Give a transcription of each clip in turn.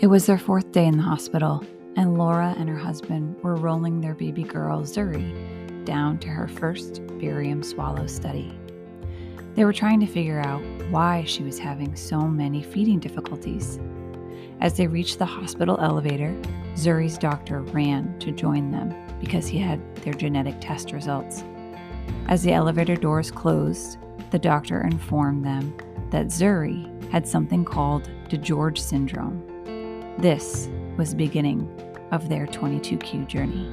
It was their fourth day in the hospital, and Laura and her husband were rolling their baby girl, Zuri, down to her first barium swallow study. They were trying to figure out why she was having so many feeding difficulties. As they reached the hospital elevator, Zuri's doctor ran to join them because he had their genetic test results. As the elevator doors closed, the doctor informed them that Zuri had something called Digeorge Syndrome. This was the beginning of their 22q journey.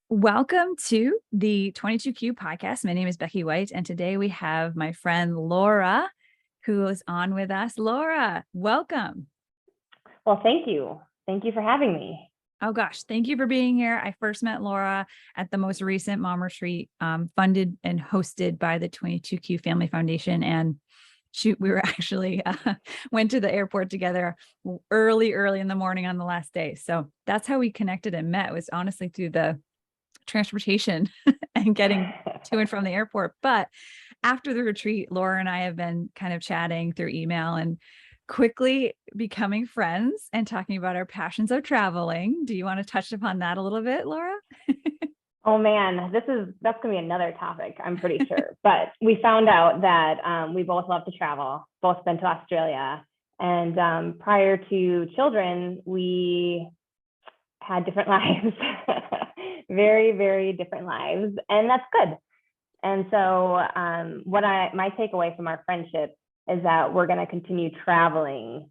Welcome to the 22q podcast. My name is Becky White, and today we have my friend Laura, who is on with us. Laura, welcome. Well, thank you. Thank you for having me. Oh gosh, thank you for being here. I first met Laura at the most recent mom retreat, funded and hosted by the 22q Family Foundation. And shoot, we were actually went to the airport together early in the morning on the last day. So that's how we connected and met, was honestly through the transportation and getting to and from the airport. But after the retreat, Laura and I have been kind of chatting through email and quickly becoming friends and talking about our passions of traveling. Do you want to touch upon that a little bit, Laura? Oh man, that's gonna be another topic, I'm pretty sure. But we found out that we both love to travel, both been to Australia, and prior to children, we had different lives, very, very different lives, and that's good. And so, my takeaway from our friendship is that we're gonna continue traveling,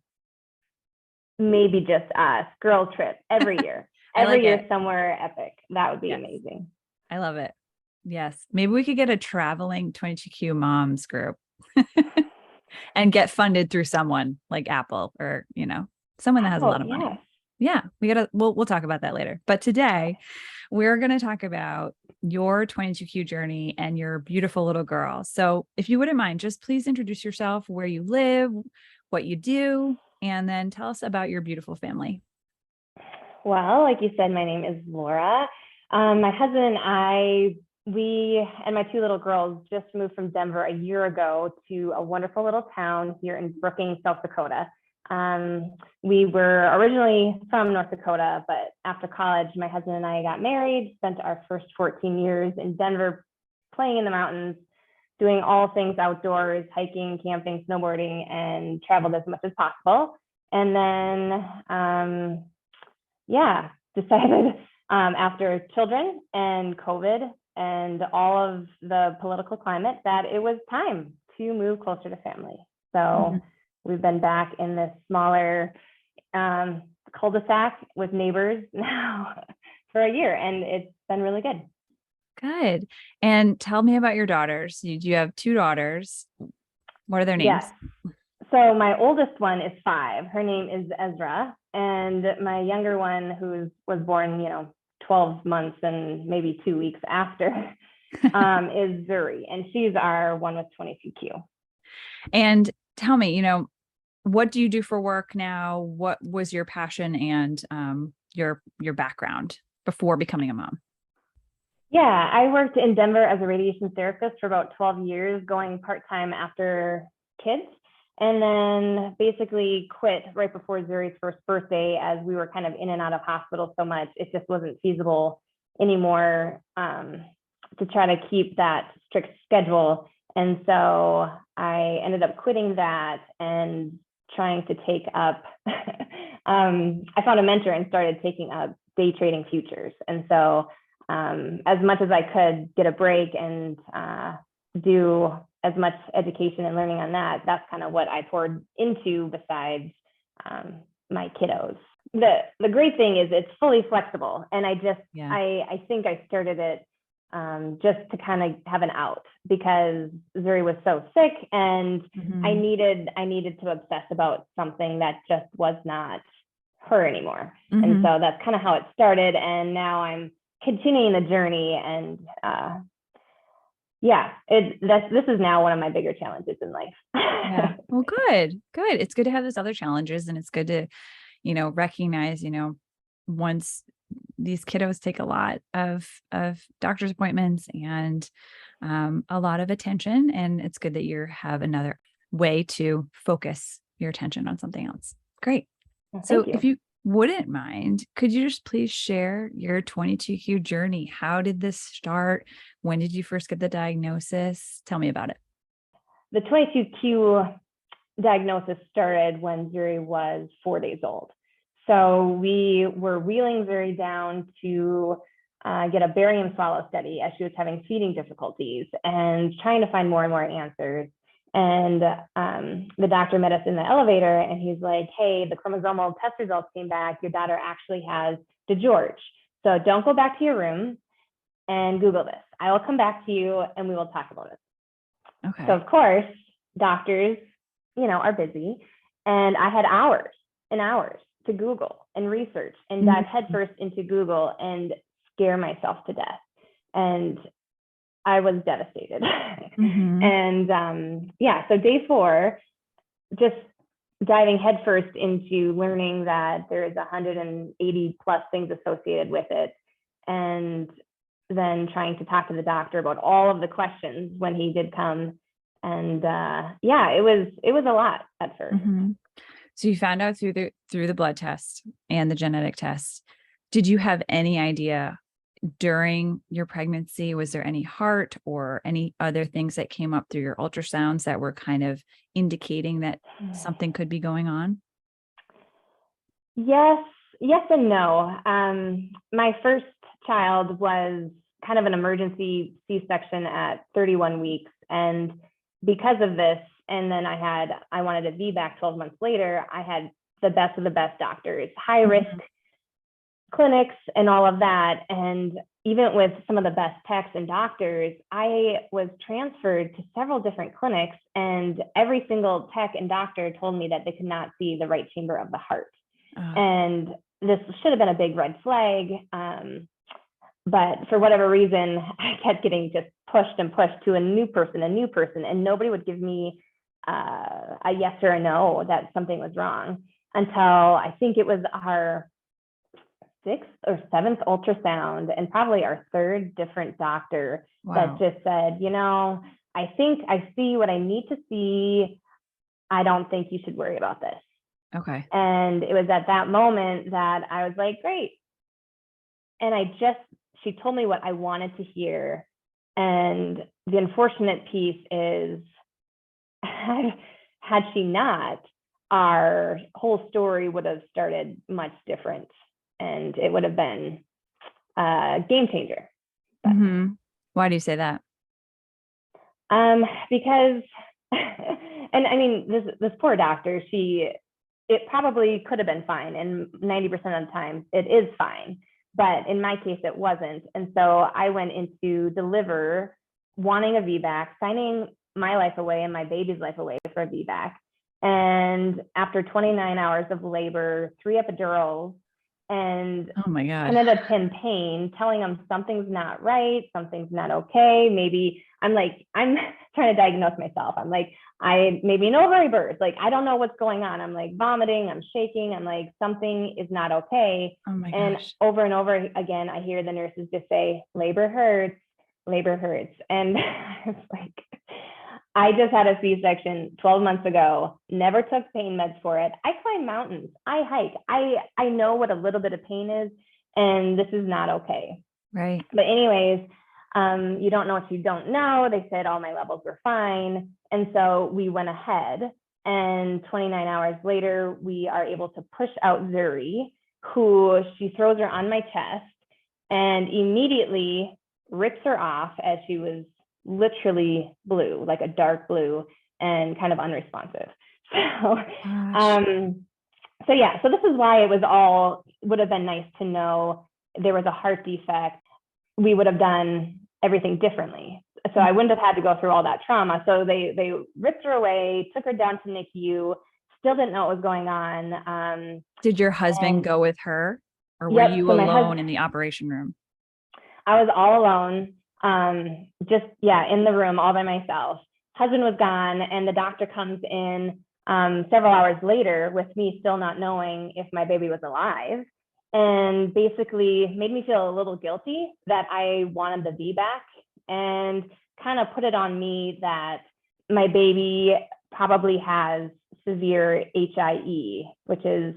maybe just us, girl trip every year. Every year somewhere epic. That would be amazing. I love it. Yes. Maybe we could get a traveling 22q moms group and get funded through someone like Apple or, someone that has a lot of money. Yeah. We'll talk about that later. But today we're going to talk about your 22q journey and your beautiful little girl. So if you wouldn't mind, just please introduce yourself, where you live, what you do, and then tell us about your beautiful family. Well, like you said, my name is Laura. My husband and we and my two little girls just moved from Denver a year ago to a wonderful little town here in Brookings, South Dakota. We were originally from North Dakota, but after college, my husband and I got married, spent our first 14 years in Denver, playing in the mountains, doing all things outdoors, hiking, camping, snowboarding, and traveled as much as possible. And then, decided after children and COVID and all of the political climate that it was time to move closer to family. So we've been back in this smaller cul-de-sac with neighbors now for a year, and it's been really good. Good. And tell me about your daughters. You have two daughters. What are their names? Yes. So my oldest one is 5. Her name is Ezra. And my younger one, who was born, 12 months and maybe 2 weeks after, is Zuri. And she's our one with 22q. And tell me, what do you do for work now? What was your passion and your background before becoming a mom? Yeah, I worked in Denver as a radiation therapist for about 12 years, going part-time after kids. And then basically quit right before Zuri's first birthday, as we were kind of in and out of hospital so much. It just wasn't feasible anymore to try to keep that strict schedule. And so I ended up quitting that and trying to take up, I found a mentor and started taking up day trading futures. And so as much as I could get a break and do as much education and learning on that, that's kind of what I poured into besides my kiddos. The great thing is it's fully flexible. And I think I started it just to kind of have an out, because Zuri was so sick and I needed to obsess about something that just was not her anymore. And so that's kind of how it started. And now I'm continuing the journey, and this is now one of my bigger challenges in life. Yeah. Well, good. It's good to have those other challenges, and it's good to, recognize, once these kiddos take a lot of doctor's appointments and a lot of attention, and it's good that you have another way to focus your attention on something else. Great. Well, So thank if you. you wouldn't mind, could you just please share your 22q journey? How did this start? When did you first get the diagnosis? Tell me about it. The 22q diagnosis started when Zuri was 4 days old. So we were wheeling Zuri down to get a barium swallow study as she was having feeding difficulties and trying to find more and more answers. And the doctor met us in the elevator and he's like, hey, the chromosomal test results came back. Your daughter actually has Digeorge. So don't go back to your room and Google this. I will come back to you and we will talk about it. Okay. So of course, doctors, are busy. And I had hours and hours to Google and research and dive headfirst into Google and scare myself to death. And I was devastated. And so day 4, just diving headfirst into learning that there's 180 plus things associated with it. And then trying to talk to the doctor about all of the questions when he did come. And it was a lot at first. So you found out through the blood test and the genetic test. Did you have any idea during your pregnancy? Was there any heart or any other things that came up through your ultrasounds that were kind of indicating that something could be going on? Yes and no. My first child was kind of an emergency C-section at 31 weeks. And because of this, and then I wanted a VBAC 12 months later, I had the best of the best doctors, high risk clinics and all of that. And even with some of the best techs and doctors, I was transferred to several different clinics and every single tech and doctor told me that they could not see the right chamber of the heart. And this should have been a big red flag. But for whatever reason, I kept getting just pushed and pushed to a new person, and nobody would give me a yes or a no that something was wrong until I think it was our 6th or 7th ultrasound and probably our 3rd different doctor that just said, I think I see what I need to see. I don't think you should worry about this. Okay. And it was at that moment that I was like, great. And she told me what I wanted to hear. And the unfortunate piece is, had she not, our whole story would have started much different. And it would have been a game changer. Why do you say that? Because, and I mean, this poor doctor, it probably could have been fine. And 90% of the time it is fine. But in my case, it wasn't. And so I went into deliver wanting a VBAC, signing my life away and my baby's life away for a VBAC. And after 29 hours of labor, 3 epidurals, and oh my God, 10 out of 10 pain, telling them something's not right, something's not okay. Maybe I'm trying to diagnose myself. I'm like, I maybe an ovary burst. Like, I don't know what's going on. I'm like vomiting, I'm shaking. I'm like, something is not okay. oh my and gosh. over and over again, I hear the nurses just say, labor hurts, labor hurts. And it's like, I just had a C-section 12 months ago, never took pain meds for it. I climb mountains, I hike. I know what a little bit of pain is, and this is not okay. Right. But anyways, you don't know what you don't know. They said all my levels were fine. And so we went ahead, and 29 hours later, we are able to push out Zuri, who she throws her on my chest and immediately rips her off as she was literally blue, like a dark blue and kind of unresponsive. So, so this is why would have been nice to know there was a heart defect. We would have done everything differently. So I wouldn't have had to go through all that trauma. So they ripped her away, took her down to NICU, still didn't know what was going on. Did your husband go with her, or were you alone in the operation room? I was all alone. In the room all by myself. Husband was gone, and the doctor comes in several hours later with me still not knowing if my baby was alive, and basically made me feel a little guilty that I wanted the VBAC and kind of put it on me that my baby probably has severe HIE, which is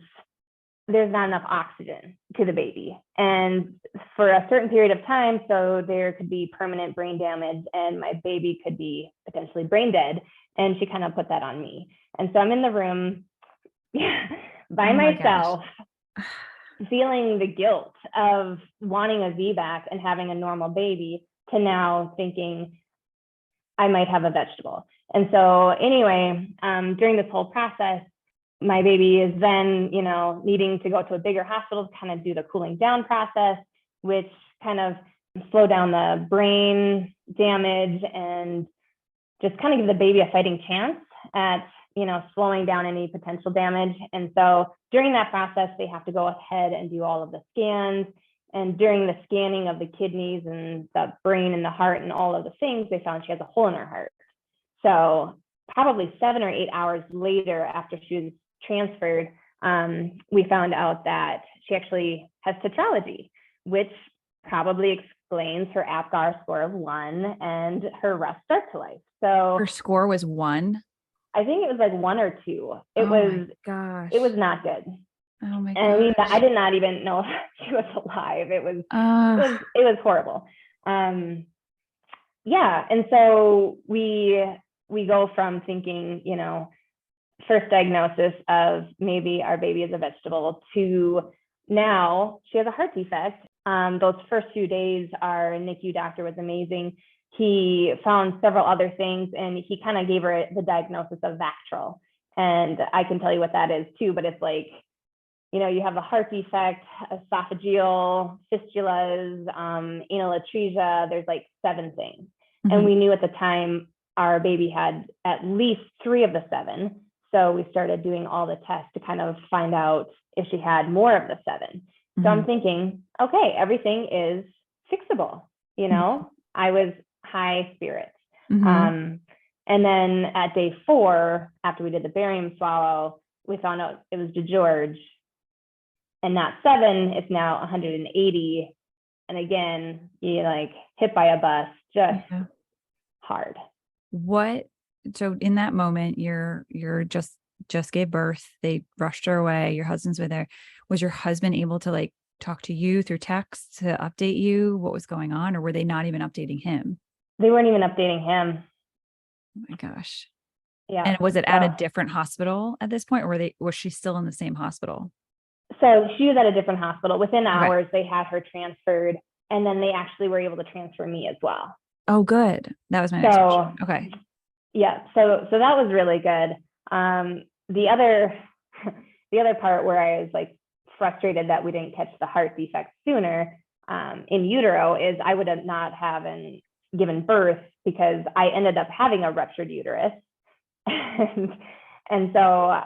there's not enough oxygen to the baby. And for a certain period of time, so there could be permanent brain damage and my baby could be potentially brain dead. And she kind of put that on me. And so I'm in the room by myself, feeling the guilt of wanting a VBAC and having a normal baby to now thinking I might have a vegetable. And so anyway, during this whole process, my baby is then, needing to go to a bigger hospital to kind of do the cooling down process, which kind of slow down the brain damage and just kind of give the baby a fighting chance at, slowing down any potential damage. And so during that process, they have to go ahead and do all of the scans. And during the scanning of the kidneys and the brain and the heart and all of the things, they found she has a hole in her heart. So probably 7 or 8 hours later, after she was transferred, we found out that she actually has tetralogy, which probably explains her APGAR score of 1 and her rough start to life. So her score was 1. I think it was like 1 or 2. It was not good. Oh my gosh. And I did not even know she was alive. It was horrible. Yeah. And so we go from thinking, first diagnosis of maybe our baby is a vegetable to now she has a heart defect. Those first few days, our NICU doctor was amazing. He found several other things and he kind of gave her the diagnosis of Vactral. And I can tell you what that is too, but it's like, you have a heart defect, esophageal fistulas, anal atresia, there's like 7 things. Mm-hmm. And we knew at the time our baby had at least 3 of the 7. So we started doing all the tests to kind of find out if she had more of the 7. Mm-hmm. So I'm thinking, okay, everything is fixable. Mm-hmm. I was high spirits. Mm-hmm. And then at day 4, after we did the barium swallow, we found out it was Digeorge and not 7. It's now 180. And again, you like hit by a bus, just hard. So in that moment, you're just gave birth. They rushed her away. Your husband's with her. Was your husband able to like talk to you through text to update you what was going on, or were they not even updating him? They weren't even updating him. Oh my gosh. Yeah. And was it at a different hospital at this point, or was she still in the same hospital? So she was at a different hospital. Within hours, they had her transferred, and then they actually were able to transfer me as well. Oh, good. That was my next question. Okay. Yeah. So that was really good. The other part where I was like frustrated that we didn't catch the heart defect sooner in utero is I would have not given birth because I ended up having a ruptured uterus. and so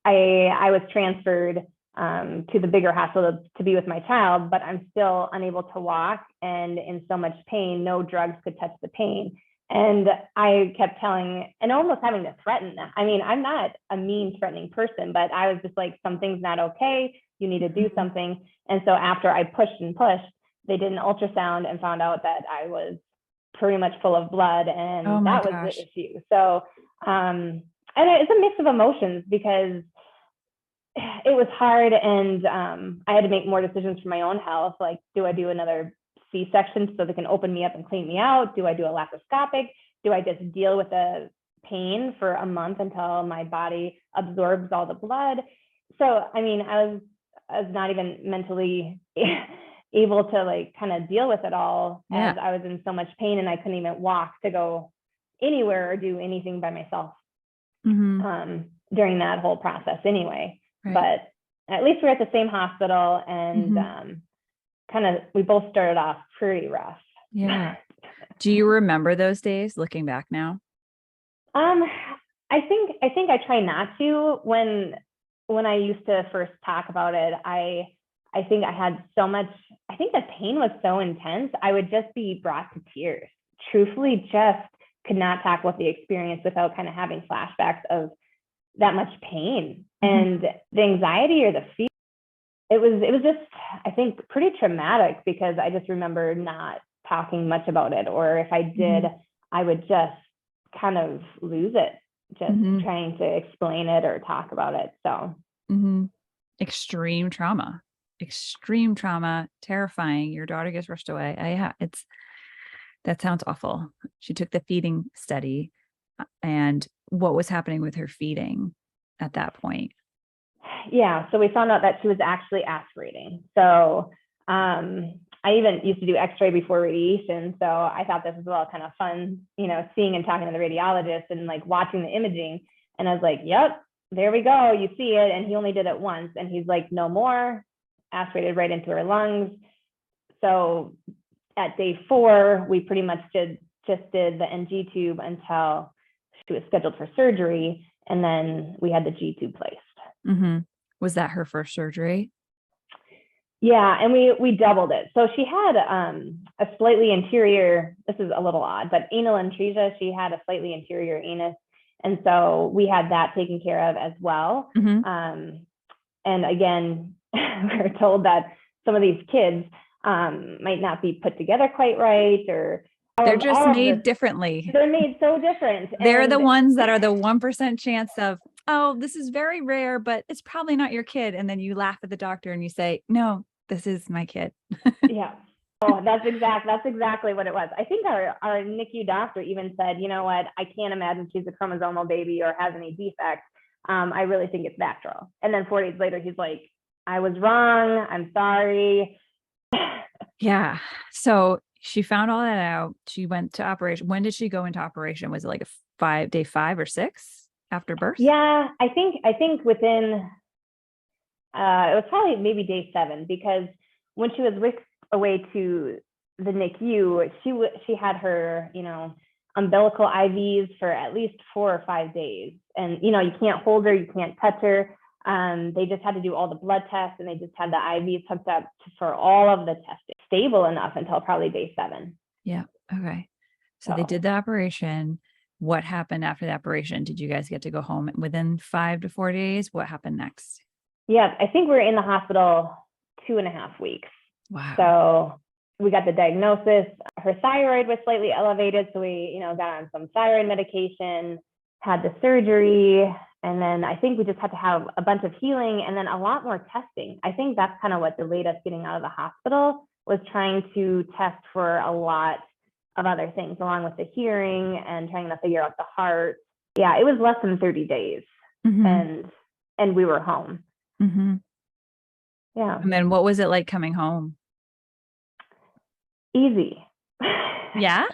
I was transferred to the bigger hospital to be with my child, but I'm still unable to walk and in so much pain, no drugs could touch the pain. And I kept telling and almost having to threaten them. I mean, I'm not a mean, threatening person, but I was just like, something's not okay. You need to do something. And so after I pushed and pushed, they did an ultrasound and found out that I was pretty much full of blood. And that was the issue. So, and it's a mix of emotions because it was hard. And I had to make more decisions for my own health. Like, do I do another C-section so they can open me up and clean me out? Do I do a laparoscopic? Do I just deal with the pain for a month until my body absorbs all the blood? So, I mean, I was not even mentally able to like kind of deal with it all as I was in so much pain and I couldn't even walk to go anywhere or do anything by myself during that whole process anyway. Right. But at least we're at the same hospital and we both started off pretty rough. Yeah. Do you remember those days looking back now? I think I try not to. When I used to first talk about it, I think I had so much, I think the pain was so intense, I would just be brought to tears. Truthfully, just could not talk about the experience without kind of having flashbacks of that much pain and the anxiety or the fear. It was just, I think, pretty traumatic because I just remember not talking much about it. Or if I did, I would just kind of lose it just trying to explain it or talk about it. So extreme trauma, terrifying. Your daughter gets rushed away. That sounds awful. She took the feeding study, and what was happening with her feeding at that point? Yeah, so we found out that she was actually aspirating. So I even used to do x-ray before radiation. So I thought this was all kind of fun, seeing and talking to the radiologist and like watching the imaging. And I was like, yep, there we go. You see it. And he only did it once. And he's like, no more, aspirated right into her lungs. So at day 4, we pretty much just did the NG tube until she was scheduled for surgery. And then we had the G tube placed. Was that her first surgery? Yeah, and we doubled it. So she had a slightly anterior, this is a little odd, but anal atresia, she had a slightly anterior anus. And so we had that taken care of as well. And again, we're told that some of these kids might not be put together quite right, or they're just made differently. They're made so different. They're the ones that are the 1% chance of, oh, this is very rare, but it's probably not your kid. And then you laugh at the doctor and you say, no, this is my kid. Yeah. Oh, that's exactly what it was. I think our NICU doctor even said, you know what, I can't imagine she's a chromosomal baby or has any defects. I really think it's natural. And then 4 days later, he's like, I was wrong. I'm sorry. Yeah. So she found all that out. She went to operation. When did she go into operation? Was it like day 5 or 6 after birth? Yeah, I think within, it was probably maybe day 7, because when she was whisked away to the NICU, she had her, umbilical IVs for at least 4 or 5 days. And, you can't hold her, you can't touch her. They just had to do all the blood tests, and they just had the IVs hooked up for all of the testing, stable enough until probably day 7. Yeah. Okay. So they did the operation. What happened after the operation? Did you guys get to go home within 5 to 4 days? What happened next? Yeah, I think we were in the hospital 2.5 weeks. Wow. So we got the diagnosis. Her thyroid was slightly elevated, so we, got on some thyroid medication, had the surgery, and then I think we just had to have a bunch of healing and then a lot more testing. I think that's kind of what delayed us getting out of the hospital, was trying to test for a lot of other things, along with the hearing and trying to figure out the heart. Yeah, it was less than 30 days, and we were home. Yeah. And then what was it like coming home? Easy. Yeah?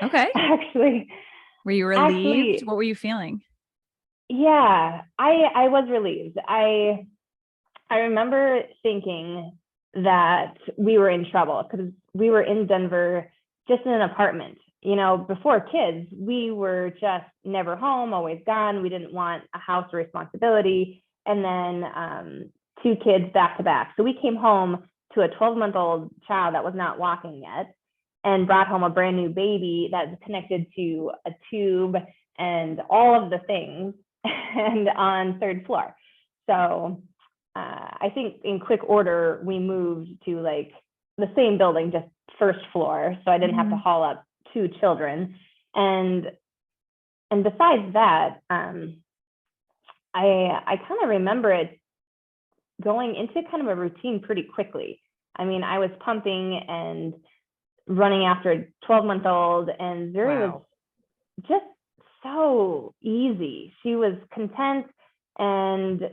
Okay. Actually. Were you relieved? What were you feeling? Yeah, I was relieved. I remember thinking that we were in trouble because we were in Denver, just in an apartment. Before kids, we were just never home, always gone. We didn't want a house responsibility. And then 2 kids back to back. So we came home to a 12-month-old child that was not walking yet, and brought home a brand new baby that's connected to a tube and all of the things, and on 3rd floor. So I think in quick order, we moved to like the same building, just 1st floor. So I didn't have to haul up 2 children. And besides that, I kind of remember it going into kind of a routine pretty quickly. I mean, I was pumping and running after a 12-month-old, and Zuri was just so easy. She was content, and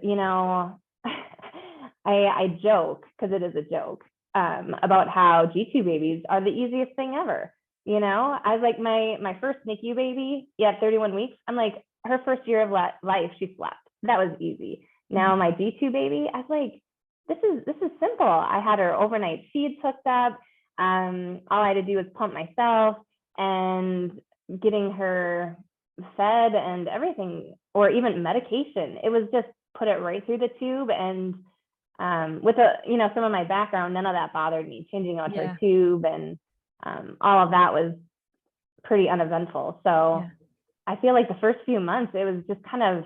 I joke, because it is a joke, about how G2 babies are the easiest thing ever. I was like, my first NICU baby, 31 weeks. I'm like, her first year of life, she slept. That was easy. Now my G2 baby, I was like, this is simple. I had her overnight feeds hooked up. All I had to do was pump myself, and getting her fed and everything, or even medication. It was just put it right through the tube. And with some of my background, none of that bothered me. Changing out her tube and all of that was pretty uneventful. So I feel like the first few months, it was just kind of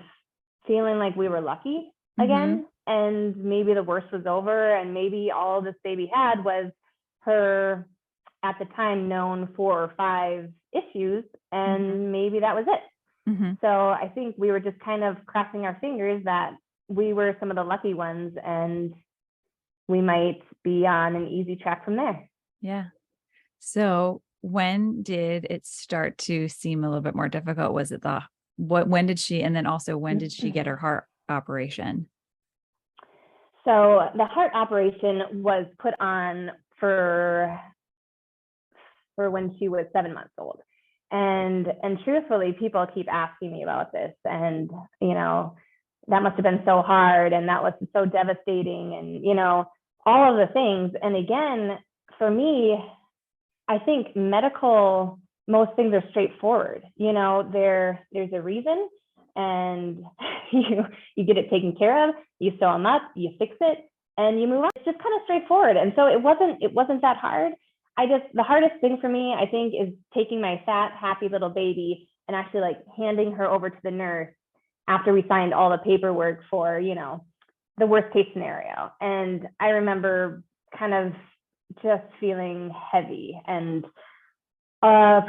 feeling like we were lucky again, and maybe the worst was over, and maybe all this baby had was her at the time known 4 or 5 issues, and maybe that was it. So I think we were just kind of crossing our fingers that we were some of the lucky ones, and we might be on an easy track from there. Yeah. So when did it start to seem a little bit more difficult? Was it when did she, and then also when did she get her heart operation? So the heart operation was put on for when she was 7 months old. And truthfully, people keep asking me about this, and, that must have been so hard, and that was so devastating, and, all of the things. And again, for me, I think most things are straightforward. There's a reason, and you get it taken care of, you sew them up, you fix it, and you move on. It's just kind of straightforward. And so it wasn't that hard. The hardest thing for me, I think, is taking my fat, happy little baby and actually like handing her over to the nurse after we signed all the paperwork for, the worst case scenario. And I remember kind of just feeling heavy and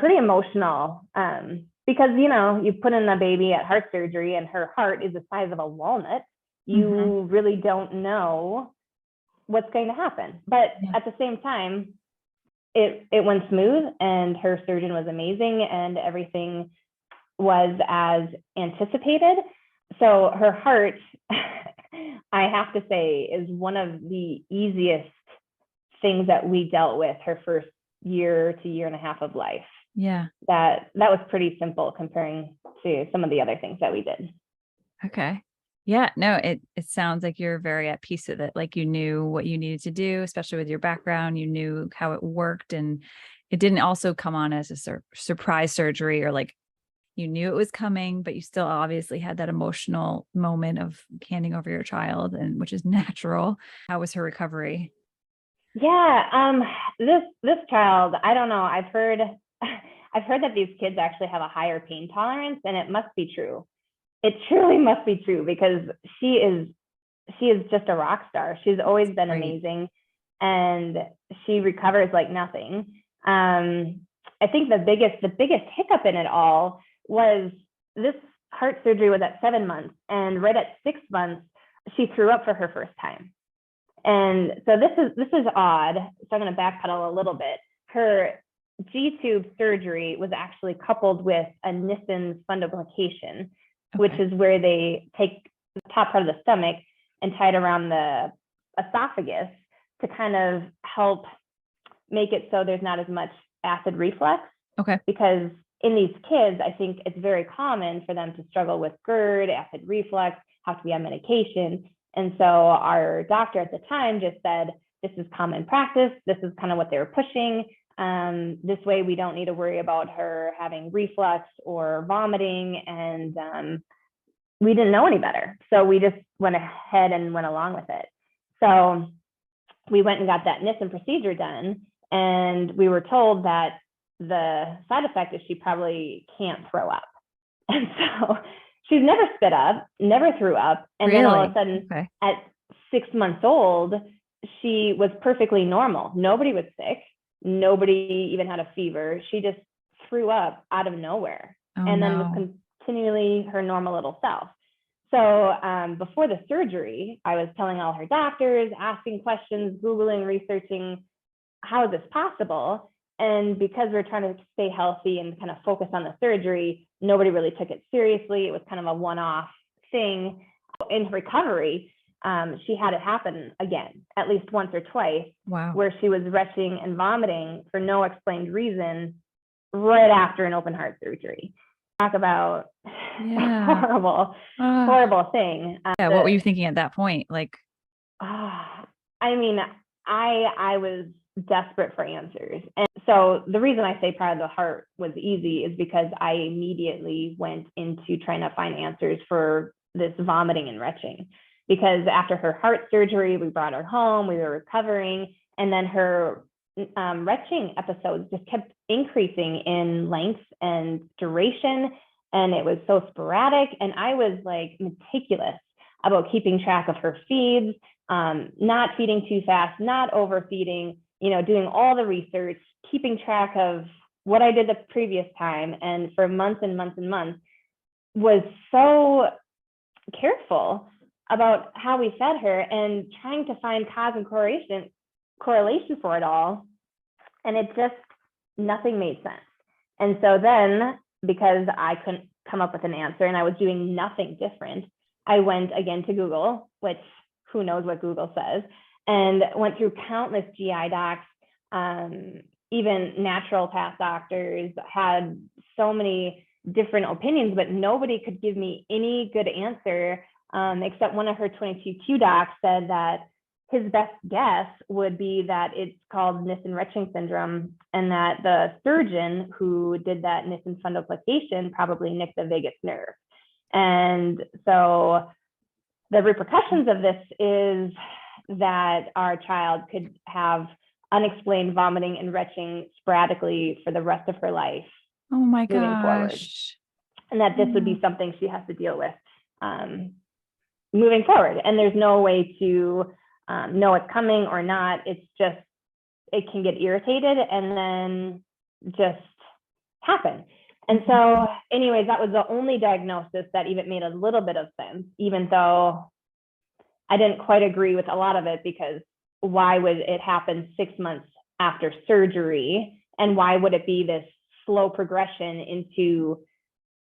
pretty emotional, because, you put in a baby at heart surgery and her heart is the size of a walnut. You really don't know what's going to happen. But at the same time, it went smooth, and her surgeon was amazing, and everything was as anticipated. So her heart, I have to say, is one of the easiest things that we dealt with her first year to year and a half of life. Yeah. That was pretty simple comparing to some of the other things that we did. Okay. Yeah, no, it sounds like you're very at peace with it. Like you knew what you needed to do, especially with your background. You knew how it worked, and it didn't also come on as a surprise surgery, or like you knew it was coming, but you still obviously had that emotional moment of handing over your child, and which is natural. How was her recovery? Yeah, this child, I don't know. I've heard that these kids actually have a higher pain tolerance, and it must be true. It truly must be true, because she is just a rock star. She's always been amazing, and she recovers like nothing. I think the biggest hiccup in it all was this heart surgery was at 7 months, and right at 6 months, she threw up for her first time. And so this is odd. So I'm going to backpedal a little bit. Her G-tube surgery was actually coupled with a Nissen fundoplication, which is where they take the top part of the stomach and tie it around the esophagus to kind of help make it so there's not as much acid reflux. Okay. Because in these kids, I think it's very common for them to struggle with GERD, acid reflux, have to be on medication. And so our doctor at the time just said, this is common practice. This is kind of what they were pushing. This way we don't need to worry about her having reflux or vomiting. And we didn't know any better. So we just went ahead and went along with it. So we went and got that Nissen procedure done. And we were told that the side effect is she probably can't throw up. And so she's never spit up, never threw up. And then all of a sudden, at 6 months old, she was perfectly normal. Nobody was sick. Nobody even had a fever. She just threw up out of nowhere, then was continually her normal little self. So before the surgery, I was telling all her doctors, asking questions, Googling, researching, how is this possible? And because we're trying to stay healthy and kind of focus on the surgery, nobody really took it seriously. It was kind of a one-off thing. In recovery, she had it happen again, at least once or twice, where she was retching and vomiting for no explained reason right after an open heart surgery. Talk about horrible thing. What were you thinking at that point? Like, I mean, I was desperate for answers. And so the reason I say part of the heart was easy is because I immediately went into trying to find answers for this vomiting and retching. Because after her heart surgery, we brought her home, we were recovering, and then her retching episodes just kept increasing in length and duration, and it was so sporadic. And I was like meticulous about keeping track of her feeds, not feeding too fast, not overfeeding, doing all the research, keeping track of what I did the previous time, and for months and months and months, was so careful about how we fed her and trying to find cause and correlation for it all. And it just, nothing made sense. And so then, because I couldn't come up with an answer and I was doing nothing different, I went again to Google, which who knows what Google says, and went through countless GI docs, even naturopath doctors, had so many different opinions, but nobody could give me any good answer, except one of her 22q docs said that his best guess would be that it's called Nissen-Retching syndrome, and that the surgeon who did that Nissen fundoplication probably nicked the vagus nerve. And so the repercussions of this is that our child could have unexplained vomiting and retching sporadically for the rest of her life. Oh my moving forward. gosh. And that this would be something she has to deal with moving forward. And there's no way to know it's coming or not. It's just, it can get irritated and then just happen. And so anyways, that was the only diagnosis that even made a little bit of sense, even though I didn't quite agree with a lot of it, because why would it happen 6 months after surgery? And why would it be this slow progression into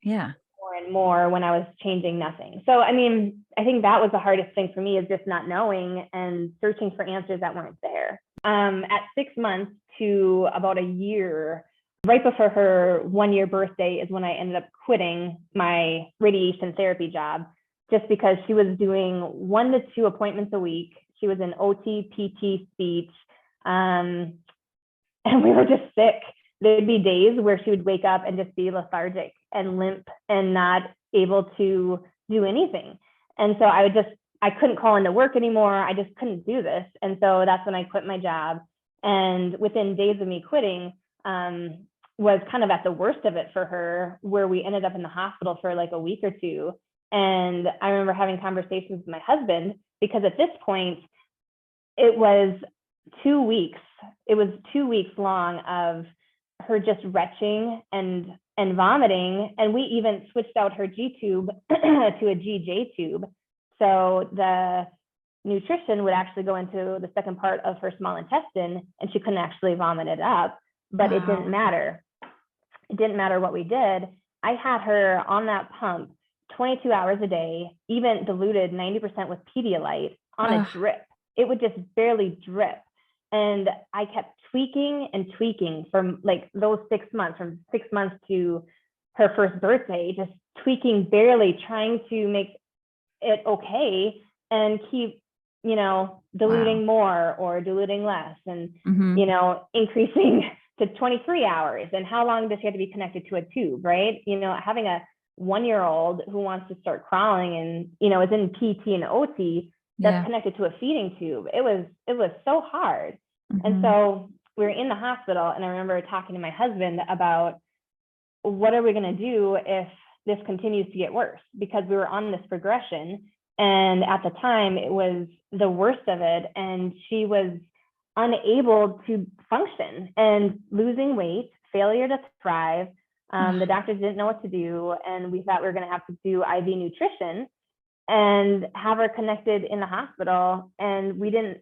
more and more when I was changing nothing? So, I mean, I think that was the hardest thing for me, is just not knowing and searching for answers that weren't there. At 6 months to about a year, right before her 1-year birthday, is when I ended up quitting my radiation therapy job, just because she was doing 1 to 2 appointments a week. She was in OT, PT, speech, and we were just sick. There'd be days where she would wake up and just be lethargic and limp and not able to do anything. And so I couldn't call into work anymore. I just couldn't do this. And so that's when I quit my job. And within days of me quitting, was kind of at the worst of it for her, where we ended up in the hospital for like a week or two. And I remember having conversations with my husband, because at this point, it was 2 weeks. It was 2 weeks long of her just retching and vomiting. And we even switched out her G tube to a GJ tube. So the nutrition would actually go into the second part of her small intestine, and she couldn't actually vomit it up, but It didn't matter. It didn't matter what we did. I had her on that pump 22 hours a day, even diluted 90% with Pedialyte on a drip. It would just barely drip. And I kept tweaking and tweaking from like those 6 months, from 6 months to her first birthday, just tweaking barely, trying to make it okay and keep, diluting more or diluting less, and, increasing to 23 hours. And how long does she have to be connected to a tube, right? Having a 1-year-old who wants to start crawling and, is in PT and OT, that's connected to a feeding tube. It was so hard. And so we were in the hospital, and I remember talking to my husband about, what are we going to do if this continues to get worse? Because we were on this progression, and at the time it was the worst of it, and she was unable to function and losing weight, failure to thrive. The doctors didn't know what to do, and we thought we were going to have to do IV nutrition and have her connected in the hospital. And we didn't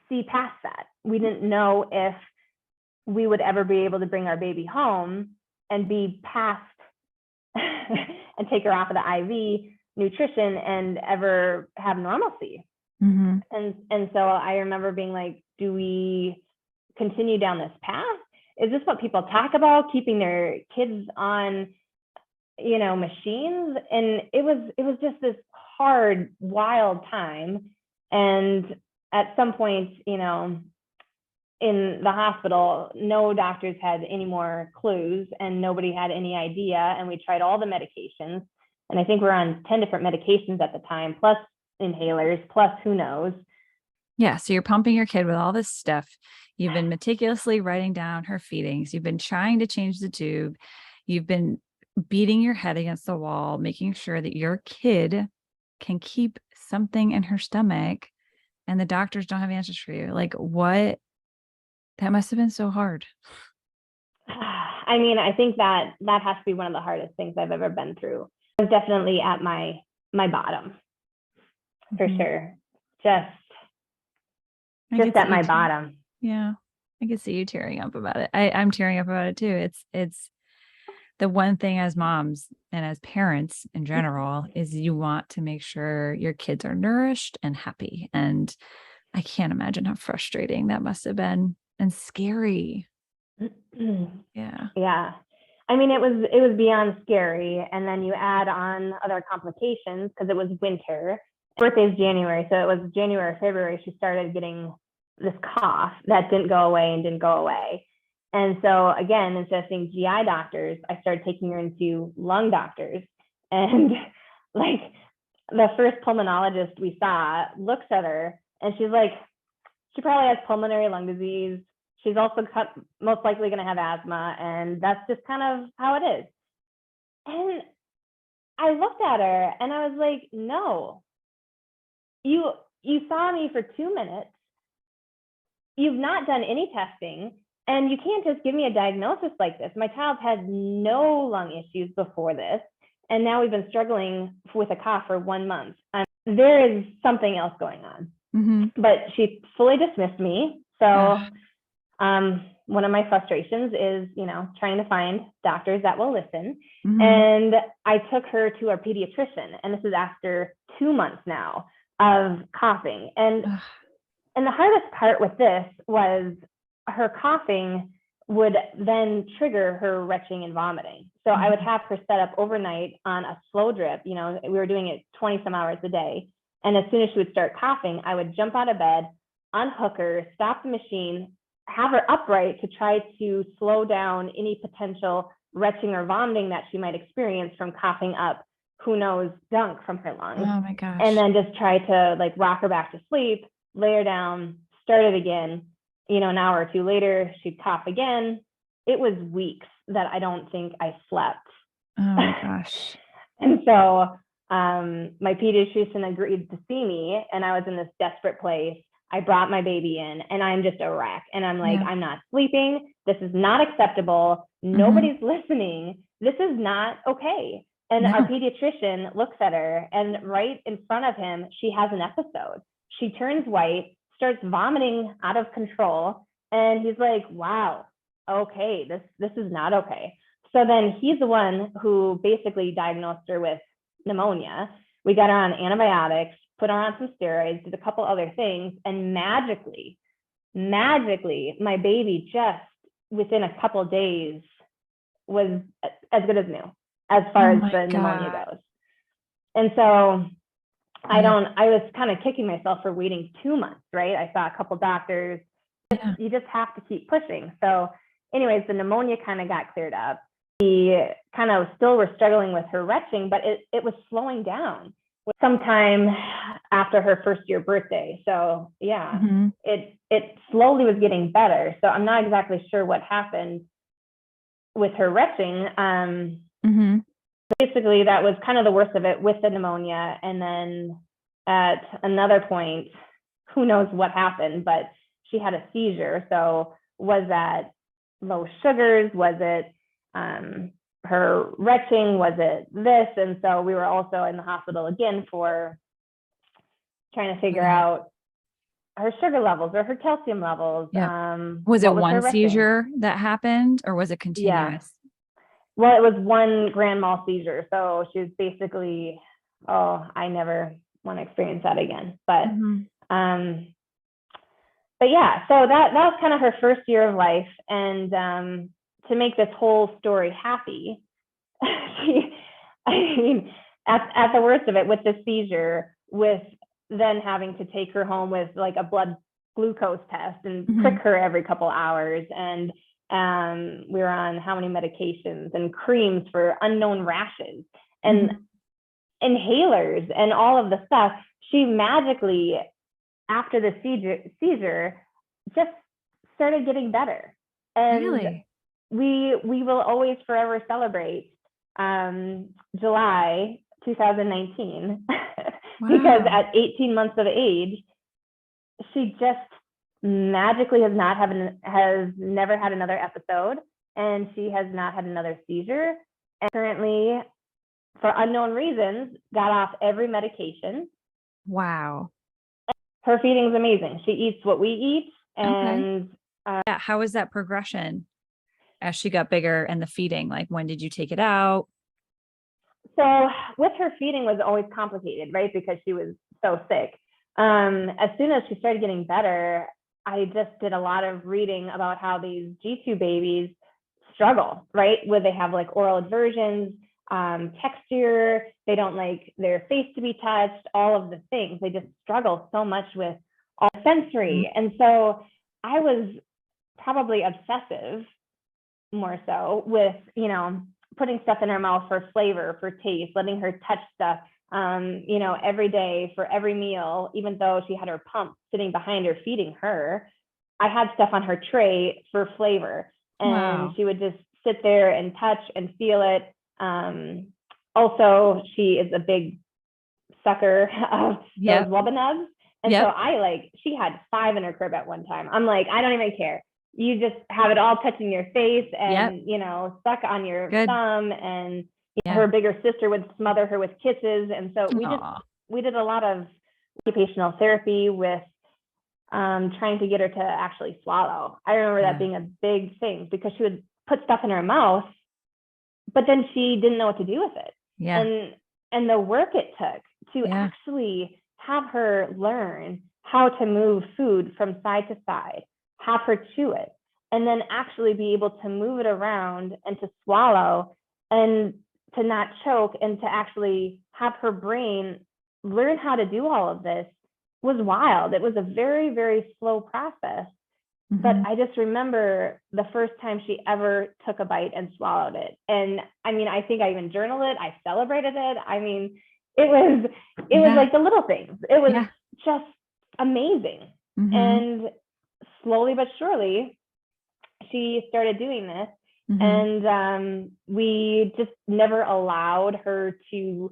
see past that. We didn't know if we would ever be able to bring our baby home and be past and take her off of the IV nutrition and ever have normalcy. And so I remember being like, do we continue down this path? Is this what people talk about, keeping their kids on, machines? And it was just this hard, wild time. And at some point, in the hospital, no doctors had any more clues, and nobody had any idea. And we tried all the medications. And I think we're on 10 different medications at the time, plus inhalers, plus who knows. Yeah. So you're pumping your kid with all this stuff. You've been meticulously writing down her feedings. You've been trying to change the tube. You've been beating your head against the wall, making sure that your kid can keep something in her stomach, and the doctors don't have answers for you. Like, what That must have been so hard. I mean, I think that has to be one of the hardest things I've ever been through. I was definitely at my bottom, for sure. Just at my bottom. Yeah. I can see you tearing up about it. I'm tearing up about it too. It's the one thing as moms and as parents in general is you want to make sure your kids are nourished and happy. And I can't imagine how frustrating that must have been and scary. Yeah. Yeah. I mean, it was beyond scary. And then you add on other complications because it was winter. Birthday's January. So it was January, February, she started getting this cough that didn't go away and didn't go away. And so again, instead of seeing GI doctors, I started taking her into lung doctors. And like the first pulmonologist we saw looks at her and she's like, she probably has pulmonary lung disease. She's also most likely going to have asthma. And that's just kind of how it is. And I looked at her and I was like, no, you saw me for 2 minutes. You've not done any testing. And you can't just give me a diagnosis like this. My child had no lung issues before this. And now we've been struggling with a cough for 1 month. There is something else going on. Mm-hmm. But she fully dismissed me. So one of my frustrations is, trying to find doctors that will listen. Mm-hmm. And I took her to our pediatrician. And this is after 2 months now of coughing. And the hardest part with this was her coughing would then trigger her retching and vomiting. So I would have her set up overnight on a slow drip. We were doing it 20 some hours a day. And as soon as she would start coughing, I would jump out of bed, unhook her, stop the machine, have her upright to try to slow down any potential retching or vomiting that she might experience from coughing up, who knows, gunk from her lungs. Oh my gosh. And then just try to rock her back to sleep, lay her down, start it again. An hour or two later, she'd cough again. It was weeks that I don't think I slept. Oh my gosh. And so my pediatrician agreed to see me, and I was in this desperate place. I brought my baby in, and I'm just a wreck. And I'm like, I'm not sleeping. This is not acceptable. Nobody's listening. This is not okay. And our pediatrician looks at her, and right in front of him, she has an episode. She turns white, starts vomiting out of control. And he's like, wow, okay, this is not okay. So then he's the one who basically diagnosed her with pneumonia. We got her on antibiotics, put her on some steroids, did a couple other things. And magically, my baby just within a couple of days was as good as new as far as the pneumonia goes. And so I was kind of kicking myself for waiting 2 months, right? I saw a couple doctors. You just have to keep pushing. So anyways, the pneumonia kind of got cleared up. We kind of still were struggling with her retching, but it was slowing down sometime after her first year birthday. So it slowly was getting better. So I'm not exactly sure what happened with her retching. Basically, that was kind of the worst of it with the pneumonia. And then at another point, who knows what happened, but she had a seizure. So was that low sugars? Was it her retching? Was it this? And so we were also in the hospital again for trying to figure out her sugar levels or her calcium levels. Was it one seizure that happened, or was it continuous? Yeah. Well, it was one grand mal seizure. So she was basically, I never want to experience that again. But yeah, so that was kind of her first year of life. And to make this whole story happy, at the worst of it, with the seizure, with then having to take her home with a blood glucose test and prick her every couple hours. And we were on how many medications and creams for unknown rashes and inhalers and all of the stuff. She magically, after the seizure, just started getting better. And really? we will always forever celebrate July 2019 because at 18 months of age, she just magically has never had another episode, and she has not had another seizure. And currently, for unknown reasons, got off every medication. Wow. Her feeding's amazing. She eats what we eat. And yeah, how was that progression as she got bigger and the feeding? Like, when did you take it out? So with her feeding was always complicated, right? Because she was so sick. As soon as she started getting better, I just did a lot of reading about how these G2 babies struggle, right? Where they have like oral aversions, texture, they don't like their face to be touched, all of the things. They just struggle so much with all sensory. And so I was probably obsessive more so with, putting stuff in her mouth for flavor, for taste, letting her touch stuff, every day for every meal, even though she had her pump sitting behind her feeding her. I had stuff on her tray for flavor, and she would just sit there and touch and feel it. Also, she is a big sucker of those Wubba Nubs. And so she had 5 in her crib at one time. I'm like, I don't even care. You just have it all touching your face and, suck on your thumb. And her bigger sister would smother her with kisses. And so we did a lot of occupational therapy with trying to get her to actually swallow. I remember that being a big thing, because she would put stuff in her mouth, but then she didn't know what to do with it. And the work it took to actually have her learn how to move food from side to side, have her chew it, and then actually be able to move it around and to swallow and to not choke, and to actually have her brain learn how to do all of this was wild. It was a very, very slow process. But I just remember the first time she ever took a bite and swallowed it. And I think I even journaled it. I celebrated it. It was like the little things. It was just amazing. And slowly but surely, she started doing this. And we just never allowed her to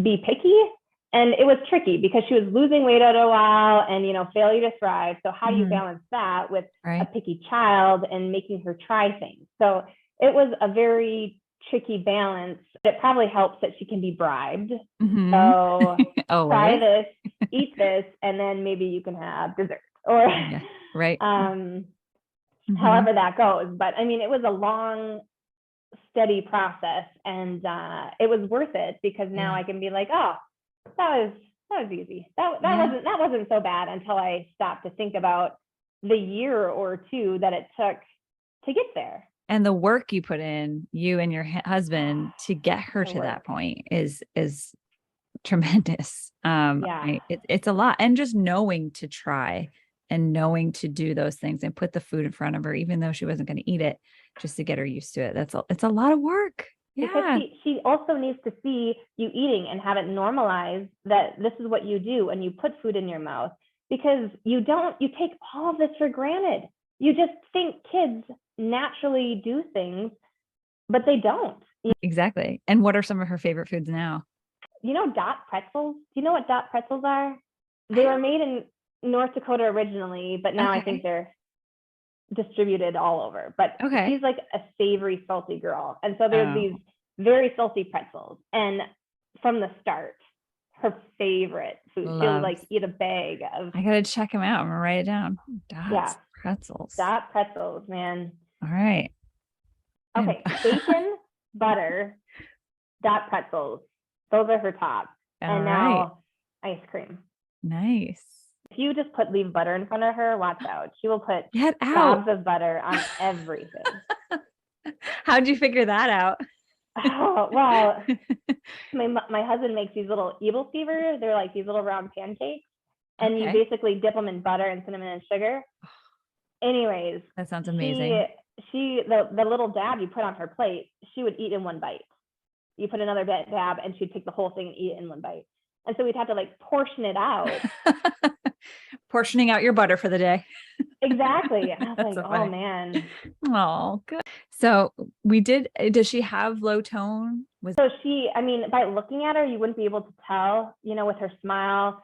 be picky. And it was tricky because she was losing weight at a while and, failure to thrive. So how do you balance that with a picky child and making her try things? So it was a very tricky balance. It probably helps that she can be bribed. So try this, eat this, and then maybe you can have dessert or however that goes. But it was a long, steady process, and it was worth it, because now I can be like, oh, that was easy. That wasn't so bad, until I stopped to think about the year or two that it took to get there. And the work you put in, you and your husband, to get her to that point is tremendous. It's a lot. And just knowing to try and knowing to do those things and put the food in front of her, even though she wasn't going to eat it, just to get her used to it. It's a lot of work. Because she also needs to see you eating and have it normalized that this is what you do, and you put food in your mouth, because you take all of this for granted. You just think kids naturally do things, but they don't. Exactly. And what are some of her favorite foods now? Dot pretzels. Do you know what dot pretzels are? They were made in North Dakota originally, but now I think they're distributed all over. But she's like a savory, salty girl. And so there's these very salty pretzels. And from the start, her favorite food. She would like eat a bag of. I gotta check them out. I'm gonna write it down. Pretzels. Dot pretzels, man. All right. Okay. Bacon, butter, dot pretzels. Those are her top. And now ice cream. Nice. If you just leave butter in front of her, watch out. She will put gobs of butter on everything. How'd you figure that out? Oh, well, my husband makes these little evil fever. They're like these little round pancakes, and you basically dip them in butter and cinnamon and sugar. Anyways, that sounds amazing. The little dab you put on her plate, she would eat in one bite. You put another dab, and she'd take the whole thing and eat it in one bite. And so we'd have to portion it out. Portioning out your butter for the day. Exactly. I was like, so oh man. Oh, good. So does she have low tone? So she, by looking at her, you wouldn't be able to tell, with her smile.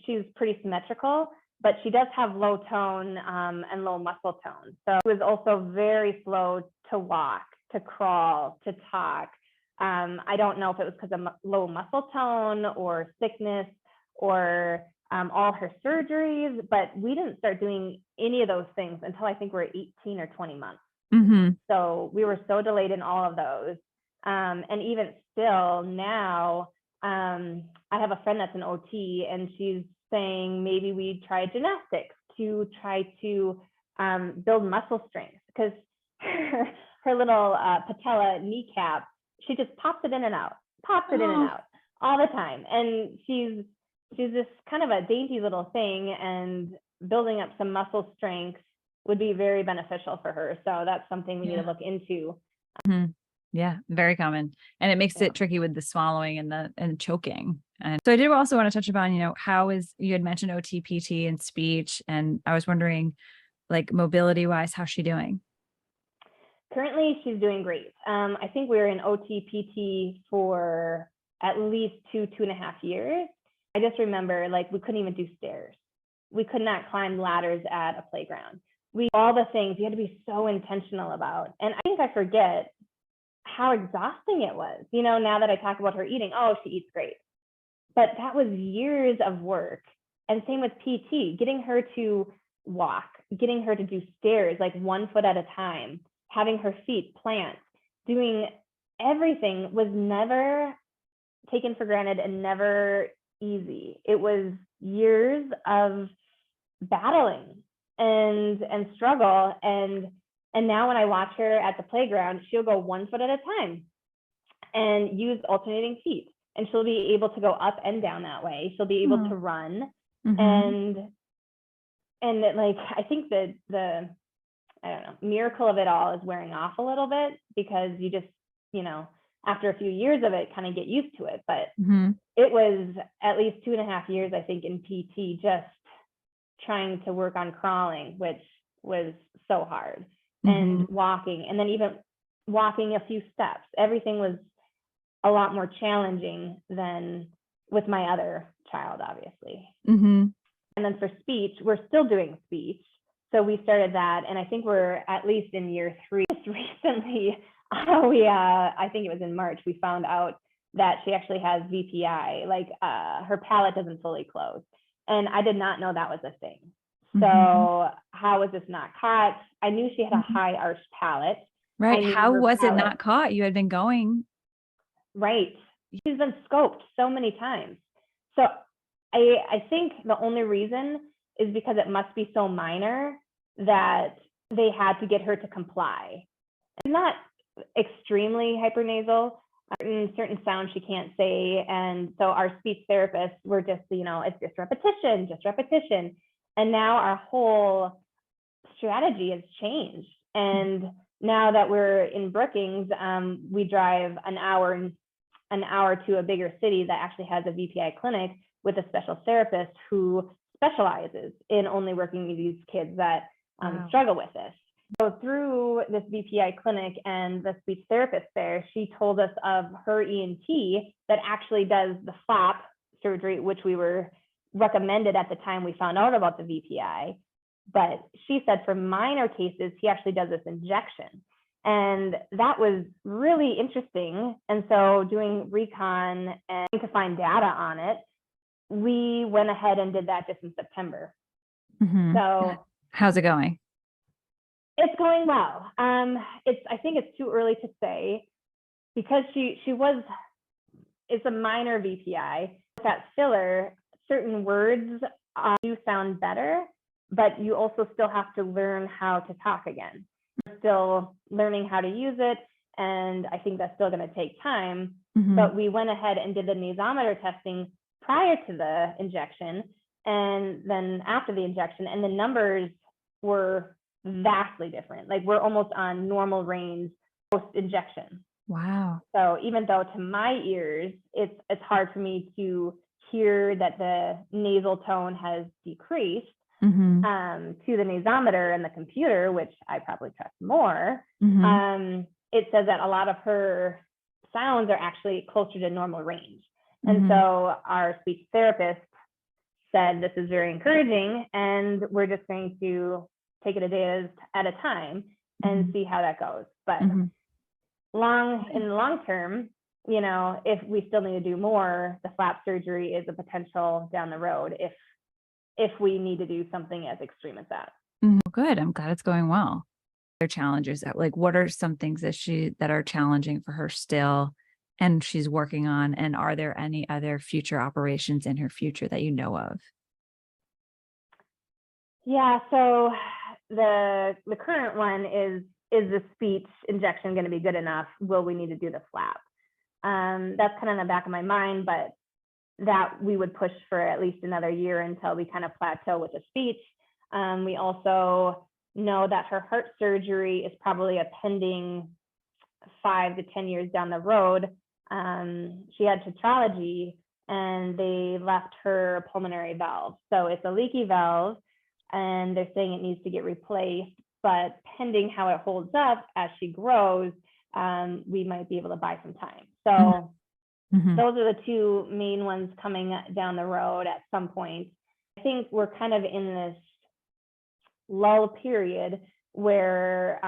She's pretty symmetrical. but she does have low tone and low muscle tone. So she was also very slow to walk, to crawl, to talk. I don't know if it was because of low muscle tone or sickness or all her surgeries, but we didn't start doing any of those things until I think we were 18 or 20 months. So we were so delayed in all of those. And even still now, I have a friend that's an OT, and she's saying maybe we try gymnastics to try to build muscle strength, because her little patella kneecap, she just pops it in and out all the time. And she's this kind of a dainty little thing, and building up some muscle strength would be very beneficial for her. So that's something we need to look into. Yeah, very common. And it makes it tricky with the swallowing and choking. And so I did also want to touch upon, you had mentioned OT, PT, and speech. And I was wondering, like, mobility wise, how's she doing? Currently, she's doing great. I think we were in OT, PT for at least 2.5 years. I just remember, like, we couldn't even do stairs. We could not climb ladders at a playground. All the things you had to be so intentional about. And I think I forget how exhausting it was. Now that I talk about her eating, oh, she eats great. But that was years of work. And same with PT, getting her to walk, getting her to do stairs, like 1 foot at a time, having her feet plant, doing everything was never taken for granted and never easy. It was years of battling and struggle. And now when I watch her at the playground, she'll go 1 foot at a time and use alternating feet. And she'll be able to go up and down that way. She'll be able to run. And like, I think that the I don't know, miracle of it all is wearing off a little bit, because you just, after a few years of it, kind of get used to it. But it was at least 2.5 years, I think, in PT, just trying to work on crawling, which was so hard, and walking, and then even walking a few steps. Everything was a lot more challenging than with my other child, obviously. And then for speech, we're still doing speech. So we started that, and I think we're at least in year 3. Just recently, I think it was in March, we found out that she actually has VPI, like her palate doesn't fully close. And I did not know that was a thing. So how was this not caught? I knew she had a high arched palate. Right. How was it not caught? You had been going. Right. She's been scoped so many times. So I think the only reason is because it must be so minor that they had to get her to comply. It's not extremely hypernasal, certain sounds she can't say. And so our speech therapists were just, it's just repetition. And now our whole strategy has changed. And now that we're in Brookings, we drive an hour to a bigger city that actually has a VPI clinic with a special therapist who specializes in only working with these kids that struggle with this. So through this VPI clinic and the speech therapist there, she told us of her ENT that actually does the flap surgery, which we were recommended at the time we found out about the VPI. But she said for minor cases, he actually does this injection. And that was really interesting. And so doing recon and to find data on it, we went ahead and did that just in September. So how's it going? It's going well. I think it's too early to say, because it's a minor VPI. That filler, certain words do sound better, but you also still have to learn how to talk again. We're still learning how to use it, and I think that's still going to take time. But we went ahead and did the nasometer testing prior to the injection and then after the injection, and the numbers were vastly different. Like, we're almost on normal range post-injection. Wow. So even though to my ears, it's hard for me to hear that the nasal tone has decreased, to the nasometer and the computer, which I probably trust more, it says that a lot of her sounds are actually closer to normal range. And so our speech therapist said, this is very encouraging, and we're just going to take it a day at a time and see how that goes. But in the long term, you know, if we still need to do more, the flap surgery is a potential down the road if we need to do something as extreme as that. Good. I'm glad it's going well. There are challenges that, like, what are some things that are challenging for her still and she's working on? And are there any other future operations in her future that you know of? Yeah, so the current one is the speech injection going to be good enough? Will we need to do the flap? That's kind of in the back of my mind, but that we would push for at least another year until we kind of plateau with the speech. We also know that her heart surgery is probably a pending 5 to 10 years down the road. She had tetralogy and they left her a pulmonary valve. So it's a leaky valve and they're saying it needs to get replaced, but pending how it holds up as she grows, we might be able to buy some time. So those are the two main ones coming down the road at some point. I think we're kind of in this lull period where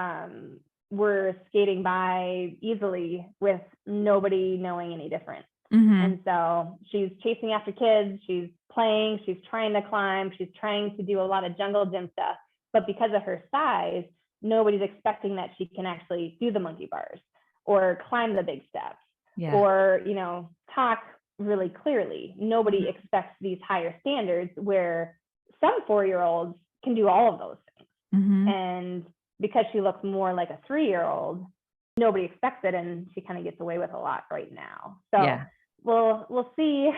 we're skating by easily with nobody knowing any different. And so she's chasing after kids, she's playing, she's trying to climb, she's trying to do a lot of jungle gym stuff. But because of her size, nobody's expecting that she can actually do the monkey bars or climb the big steps or, you know, talk really clearly. Nobody expects these higher standards where some 4-year-olds can do all of those things. And because she looks more like a 3-year-old, nobody expects it, and she kind of gets away with a lot right now. So we'll see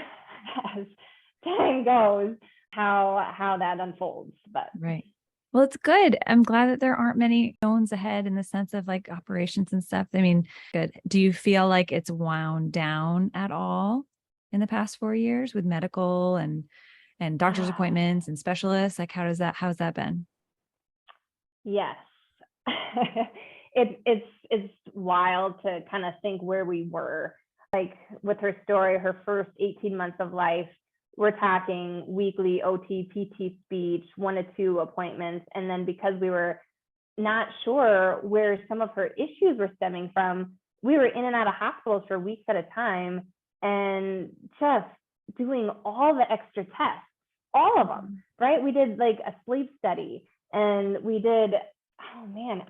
as time goes how that unfolds. But well, it's good. I'm glad that there aren't many knowns ahead in the sense of like operations and stuff. I mean, good. Do you feel like it's wound down at all in the past 4 years with medical and doctor's appointments and specialists? Like, how's that been? Yes. It's wild to kind of think where we were. Like with her story, her first 18 months of life, we're talking weekly OT, PT speech, 1 to 2 appointments. And then because we were not sure where some of her issues were stemming from, we were in and out of hospitals for weeks at a time and just doing all the extra tests, all of them, right? We did like a sleep study and we did, oh man,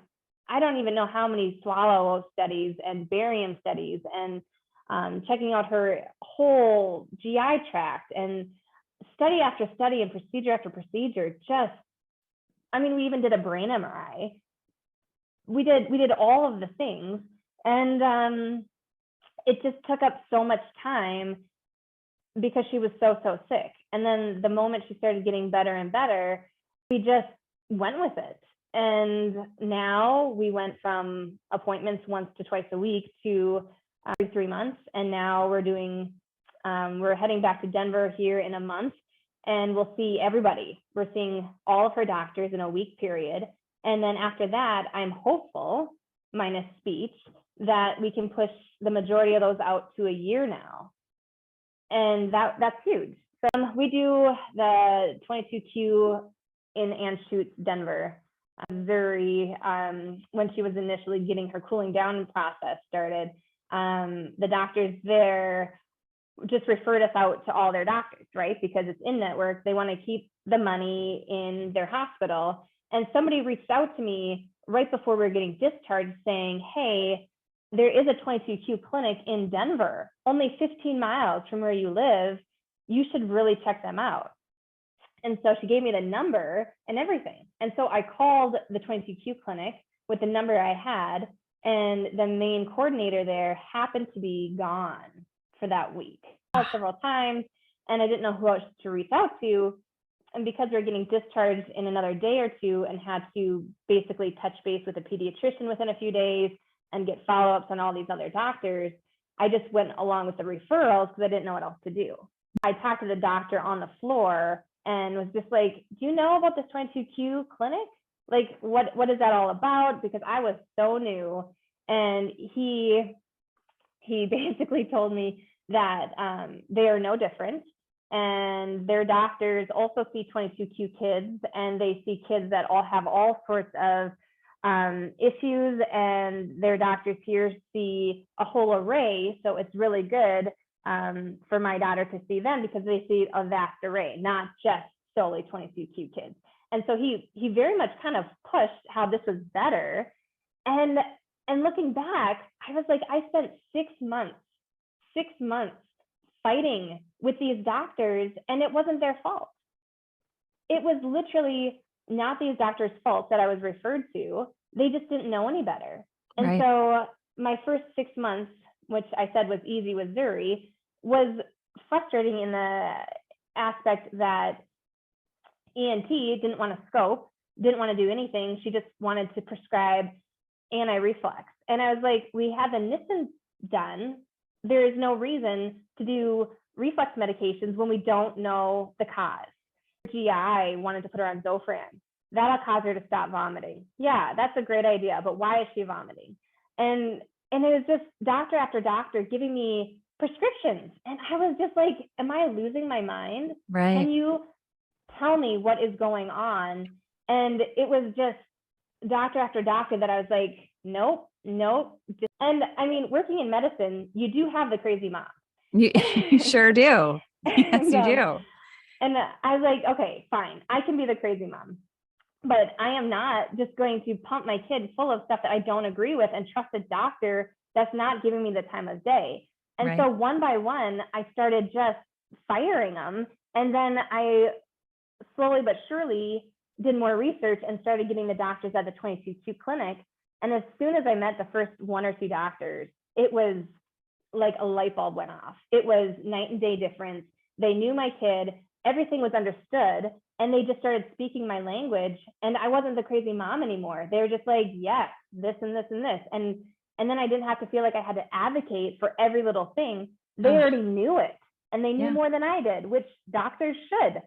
I don't even know how many swallow studies and barium studies and checking out her whole GI tract and study after study and procedure after procedure. Just, I mean, we even did a brain MRI. We did all of the things, and it just took up so much time because she was so sick. And then the moment she started getting better and better, we just went with it. And now we went from appointments once to twice a week to every 3 months. And now we're heading back to Denver here in a month, and we'll see everybody. We're seeing all of her doctors in a week period. And then after that, I'm hopeful, minus speech, that we can push the majority of those out to a year now. And that's huge. So we do the 22Q in Anschutz, Denver. Zuri, when she was initially getting her cooling down process started, the doctors there just referred us out to all their doctors, right? Because it's in network. They want to keep the money in their hospital. And somebody reached out to me right before we were getting discharged saying, hey, there is a 22Q clinic in Denver, only 15 miles from where you live. You should really check them out. And so she gave me the number and everything. And so I called the 22Q clinic with the number I had, and the main coordinator there happened to be gone for that week. I called several times and I didn't know who else to reach out to. And because we're getting discharged in another day or two and had to basically touch base with a pediatrician within a few days and get follow-ups on all these other doctors, I just went along with the referrals because I didn't know what else to do. I talked to the doctor on the floor and was just like, do you know about this 22Q clinic? Like, what is that all about? Because I was so new. And he basically told me that they are no different. and their doctors also see 22q kids, and they see kids that all have all sorts of issues, and their doctors here see a whole array. So it's really good for my daughter to see them because they see a vast array, not just solely 22q kids. And so he very much kind of pushed how this was better. And looking back, I was like, I spent 6 months fighting with these doctors, and it wasn't their fault. It was literally not these doctors' fault that I was referred to. They just didn't know any better. And Right. so my first 6 months, which I said was easy with Zuri, was frustrating in the aspect that ENT didn't want to scope, didn't want to do anything. She just wanted to prescribe anti-reflux. And I was like, we have the Nissen done. There is no reason to do reflux medications when we don't know the cause. GI wanted to put her on Zofran. That'll cause her to stop vomiting. Yeah, that's a great idea, but why is she vomiting? And it was just doctor after doctor giving me prescriptions. And I was just like, am I losing my mind? Right. Can you tell me what is going on? And it was just doctor after doctor that I was like, nope. And I mean, working in medicine, you do have the crazy mom. You sure do. Yes, you do. And I was like, okay, fine. I can be the crazy mom, but I am not just going to pump my kid full of stuff that I don't agree with and trust a doctor that's not giving me the time of day. And Right. so one by one, I started just firing them. And then I slowly but surely did more research and started getting the doctors at the 22q clinic. And as soon as I met the first 1 or 2 doctors, it was like a light bulb went off. It was night and day difference. They knew my kid, everything was understood, and they just started speaking my language. And I wasn't the crazy mom anymore. They were just like, yes, this and this and this. And then I didn't have to feel like I had to advocate for every little thing. They already knew it, and they knew more than I did, which doctors should.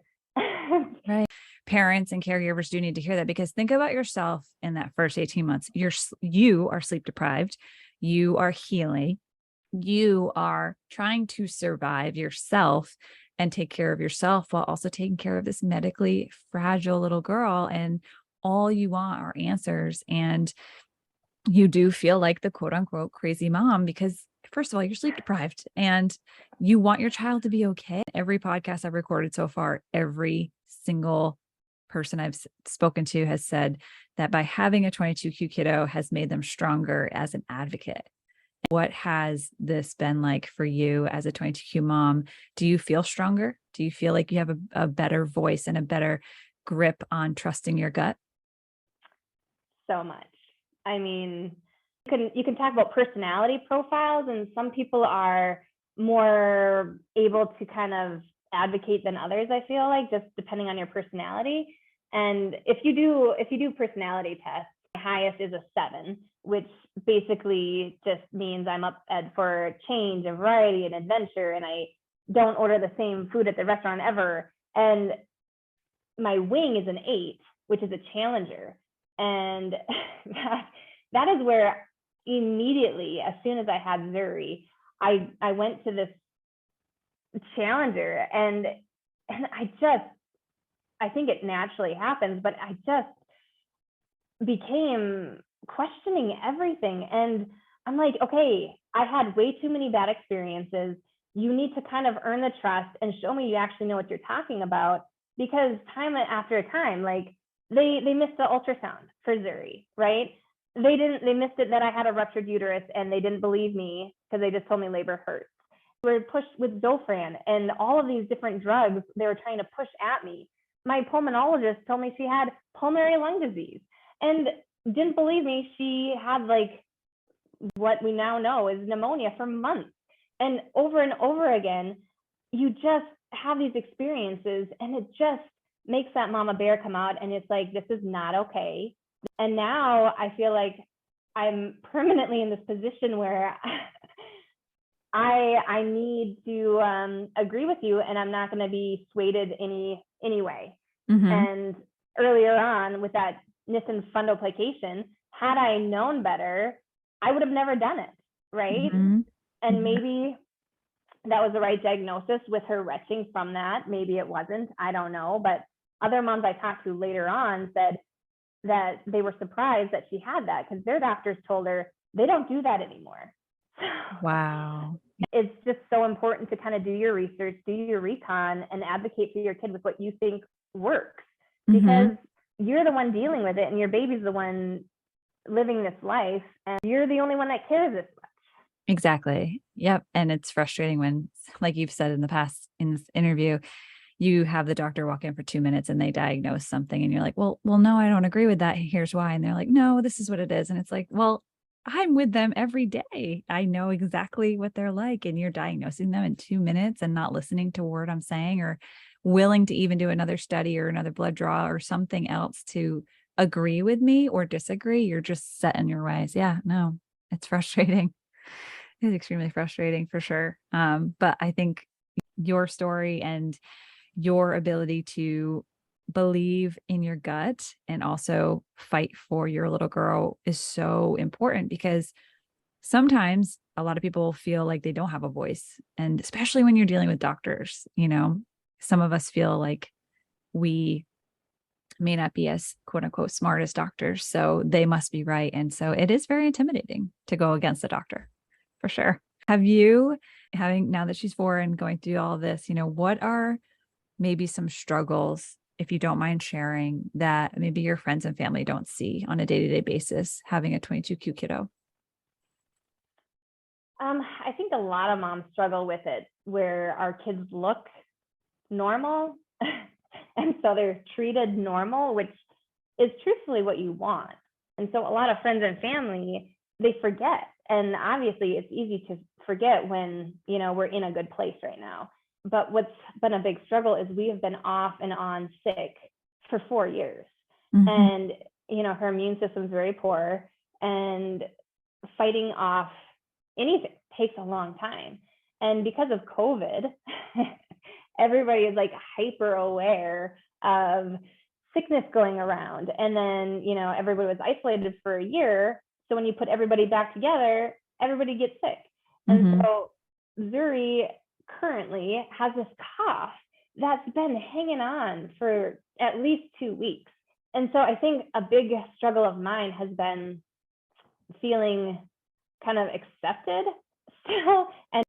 Right. Parents and caregivers do need to hear that, because think about yourself in that first 18 months. You are sleep deprived. You are healing. You are trying to survive yourself and take care of yourself while also taking care of this medically fragile little girl. And all you want are answers. And you do feel like the quote unquote crazy mom, because first of all, you're sleep deprived and you want your child to be okay. Every podcast I've recorded so far, every single person I've spoken to has said that by having a 22q kiddo has made them stronger as an advocate. What has this been like for you as a 22q mom? Do you feel stronger? Do you feel like you have a better voice and a better grip on trusting your gut? So much. I mean, you can talk about personality profiles, and some people are more able to kind of advocate than others, I feel like, just depending on your personality. And if you do personality tests, the highest is a 7, which basically just means I'm up for change and variety and adventure, and I don't order the same food at the restaurant ever. And my wing is an 8, which is a challenger. And that is where immediately, as soon as I had Zuri, I went to this challenger, and I think it naturally happens, but I just became questioning everything. And I'm like, okay, I had way too many bad experiences. You need to kind of earn the trust and show me you actually know what you're talking about, because time after time, like they missed the ultrasound for Zuri, right? They missed it that I had a ruptured uterus, and they didn't believe me because they just told me labor hurts. We were pushed with Zofran and all of these different drugs they were trying to push at me. My pulmonologist told me she had pulmonary lung disease and didn't believe me. She had like what we now know is pneumonia for months. And over again, you just have these experiences, and it just makes that mama bear come out, and it's like, this is not okay. And now I feel like I'm permanently in this position where I need to agree with you, and I'm not going to be swayed any way. Mm-hmm. And earlier on with that Nissen fundoplication, had I known better, I would have never done it, right? Mm-hmm. And maybe that was the right diagnosis with her retching from that. Maybe it wasn't, I don't know. But other moms I talked to later on said that they were surprised that she had that because their doctors told her they don't do that anymore. Wow. It's just so important to kind of do your research, do your recon, and advocate for your kid with what you think works, because you're the one dealing with it and your baby's the one living this life, and you're the only one that cares this much. Exactly. Yep. And it's frustrating when, like you've said in the past in this interview, you have the doctor walk in for 2 minutes and they diagnose something and you're like, well, no, I don't agree with that. Here's why. And they're like, no, this is what it is. And it's like, well, I'm with them every day. I know exactly what they're like. And you're diagnosing them in 2 minutes and not listening to a word I'm saying, or willing to even do another study or another blood draw or something else to agree with me or disagree. You're just set in your ways. Yeah, no, it's frustrating. It's extremely frustrating for sure. But I think your story and your ability to believe in your gut and also fight for your little girl is so important, because sometimes a lot of people feel like they don't have a voice. And especially when you're dealing with doctors, some of us feel like we may not be as quote unquote smart as doctors, so they must be right. And so it is very intimidating to go against a doctor, for sure. Have you, now that she's 4 and going through all of this, what are maybe some struggles, if you don't mind sharing, that maybe your friends and family don't see on a day-to-day basis having a 22Q kiddo? I think a lot of moms struggle with it, where our kids look normal and so they're treated normal, which is truthfully what you want. And so a lot of friends and family, they forget. And obviously it's easy to forget when, we're in a good place right now. But what's been a big struggle is we have been off and on sick for 4 years. And, her immune system's very poor, and fighting off anything takes a long time. And because of COVID, everybody is like hyper aware of sickness going around. And then, everybody was isolated for a year. So when you put everybody back together, everybody gets sick. And so Zuri currently has this cough that's been hanging on for at least 2 weeks. And so I think a big struggle of mine has been feeling kind of accepted still, and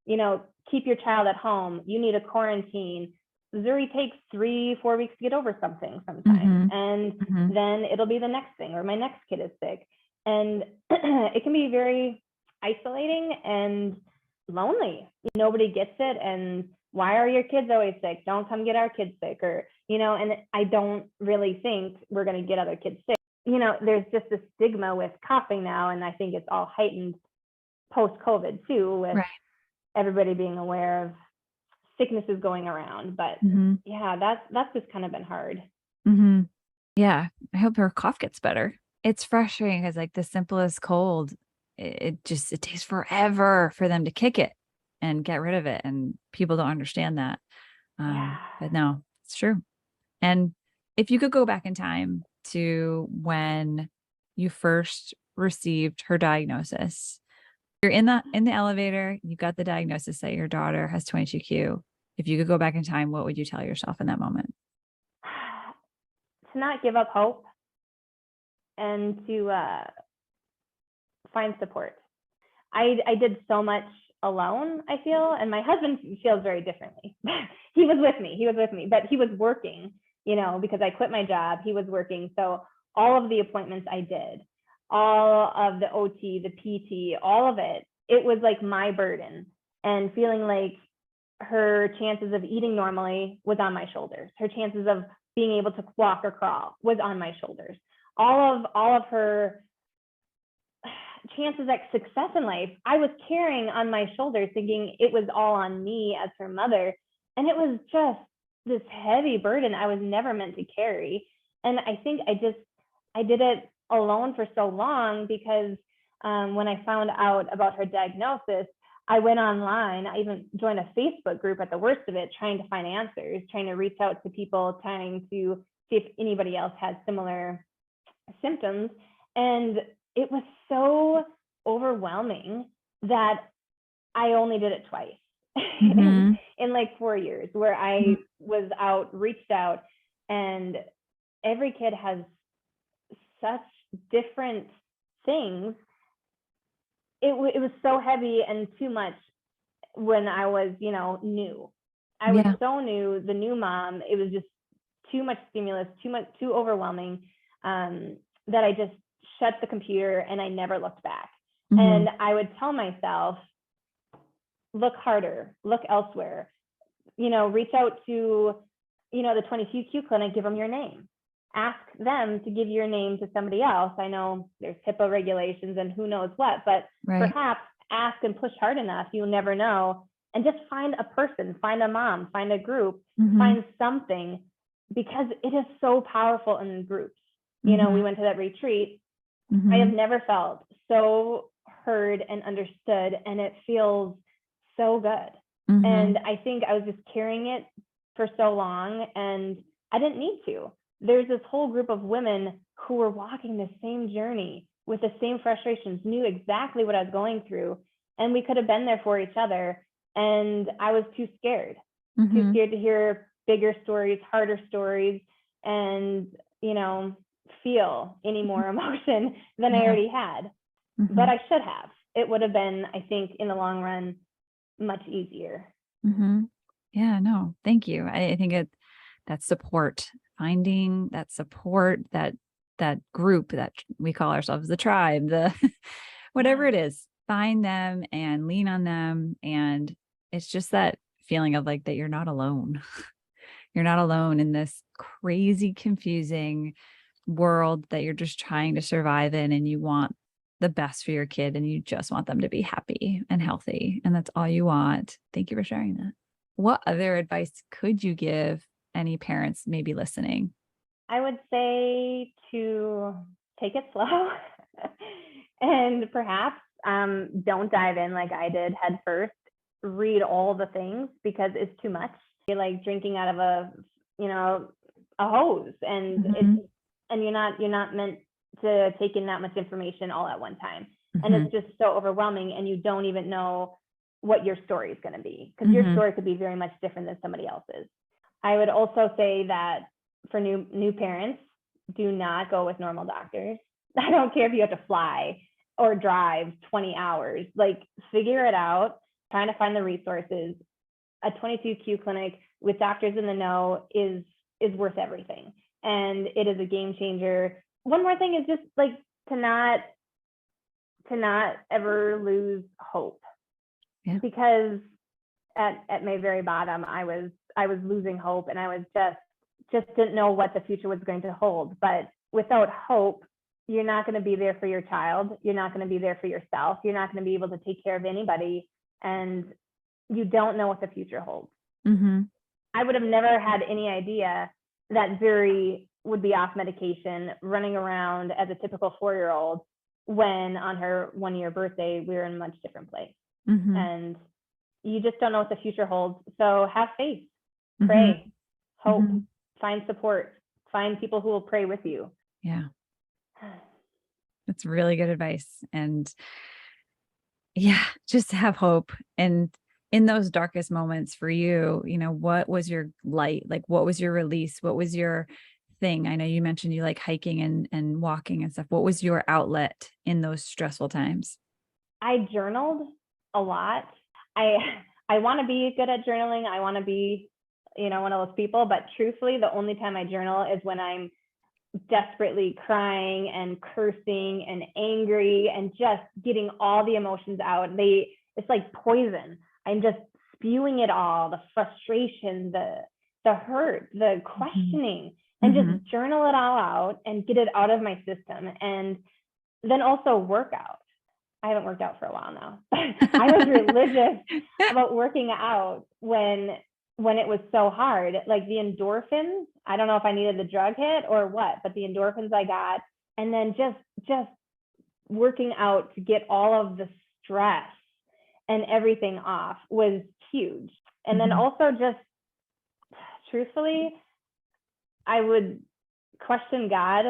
keep your child at home. You need a quarantine. Zuri takes 3-4 weeks to get over something sometimes, and then it'll be the next thing, or my next kid is sick, and it can be very isolating and lonely. Nobody gets it, and why are your kids always sick? Don't come get our kids sick, or and I don't really think we're going to get other kids sick. There's just this stigma with coughing now, and I think it's all heightened post-COVID too, with everybody being aware of sicknesses going around. But yeah, that's just kind of been hard. Yeah, I hope her cough gets better. It's frustrating because like the simplest cold, it takes forever for them to kick it and get rid of it, and people don't understand that. But no, it's true. And if you could go back in time to when you first received her diagnosis, you're in the elevator, you got the diagnosis that your daughter has 22Q. If you could go back in time, what would you tell yourself in that moment? To not give up hope, and to find support. I did so much alone, I feel, and my husband feels very differently. He was with me, but he was working, because I quit my job. He was working. So all of the appointments I did, all of the OT, the PT, all of it was like my burden, and feeling like her chances of eating normally was on my shoulders. Her chances of being able to walk or crawl was on my shoulders. All of her chances at success in life, I was carrying on my shoulders, thinking it was all on me as her mother. And it was just this heavy burden I was never meant to carry. And I think I did it alone for so long, because when I found out about her diagnosis, I went online. I even joined a Facebook group at the worst of it, trying to find answers, trying to reach out to people, trying to see if anybody else had similar symptoms. And it was so overwhelming that I only did it twice. Mm-hmm. in like 4 years, where I was reached out, and every kid has such different things. It was so heavy and too much when I was, new. I was Yeah. so new, the new mom. It was just too much stimulus, too overwhelming, that I just shut the computer and I never looked back. Mm-hmm. And I would tell myself, look harder, look elsewhere, reach out to, the 22q clinic, give them your name. Ask them to give your name to somebody else. I know there's HIPAA regulations and who knows what, but Right. perhaps ask and push hard enough, you'll never know. And just find a person, find a mom, find a group, find something, because it is so powerful in groups. We went to that retreat. I have never felt so heard and understood, and it feels so good. And I think I was just carrying it for so long, and I didn't need to. There's this whole group of women who were walking the same journey with the same frustrations, knew exactly what I was going through, and we could have been there for each other. And I was too scared to hear bigger stories, harder stories, and, feel any more emotion than I already had. But I should have. It would have been, I think, in the long run, much easier. Yeah, no, thank you. I think that support, finding that support, that group that we call ourselves, the tribe, the whatever it is, find them and lean on them. And it's just that feeling of like that you're not alone. You're not alone in this crazy, confusing world that you're just trying to survive in, and you want the best for your kid, and you just want them to be happy and healthy. And that's all you want. Thank you for sharing that. What other advice could you give any parents maybe listening? I would say to take it slow and perhaps don't dive in like I did head first. Read all the things, because it's too much. You're like drinking out of a hose, and and you're not meant to take in that much information all at one time. And it's just so overwhelming, and you don't even know what your story is going to be, because your story could be very much different than somebody else's. I would also say that for new parents, do not go with normal doctors. I don't care if you have to fly or drive 20 hours, like figure it out, trying to find the resources. A 22q clinic with doctors in the know is worth everything. And it is a game changer. One more thing is just like to not ever lose hope. Yeah. Because at my very bottom, I was losing hope, and I was just didn't know what the future was going to hold. But without hope, you're not going to be there for your child. You're not going to be there for yourself. You're not going to be able to take care of anybody, and you don't know what the future holds. I would have never had any idea that Zuri would be off medication, running around as a typical 4-year-old, when on her 1-year birthday, we were in a much different place. And you just don't know what the future holds. So have faith, pray, hope, find support, find people who will pray with you. Yeah. That's really good advice. And yeah, just have hope. And in those darkest moments for you, what was your light? Like, what was your release? What was your thing? I know you mentioned you like hiking and walking and stuff. What was your outlet in those stressful times? I journaled a lot. I want to be good at journaling. I want to be, one of those people, but truthfully, the only time I journal is when I'm desperately crying and cursing and angry and just getting all the emotions out. It's like poison. I'm just spewing it all, the frustration, the hurt, the questioning, and just journal it all out and get it out of my system. And then also work out. I haven't worked out for a while now. I was religious about working out when it was so hard. Like the endorphins, I don't know if I needed the drug hit or what, but the endorphins I got, and then just working out to get all of the stress and everything off was huge. And then also just truthfully, I would question God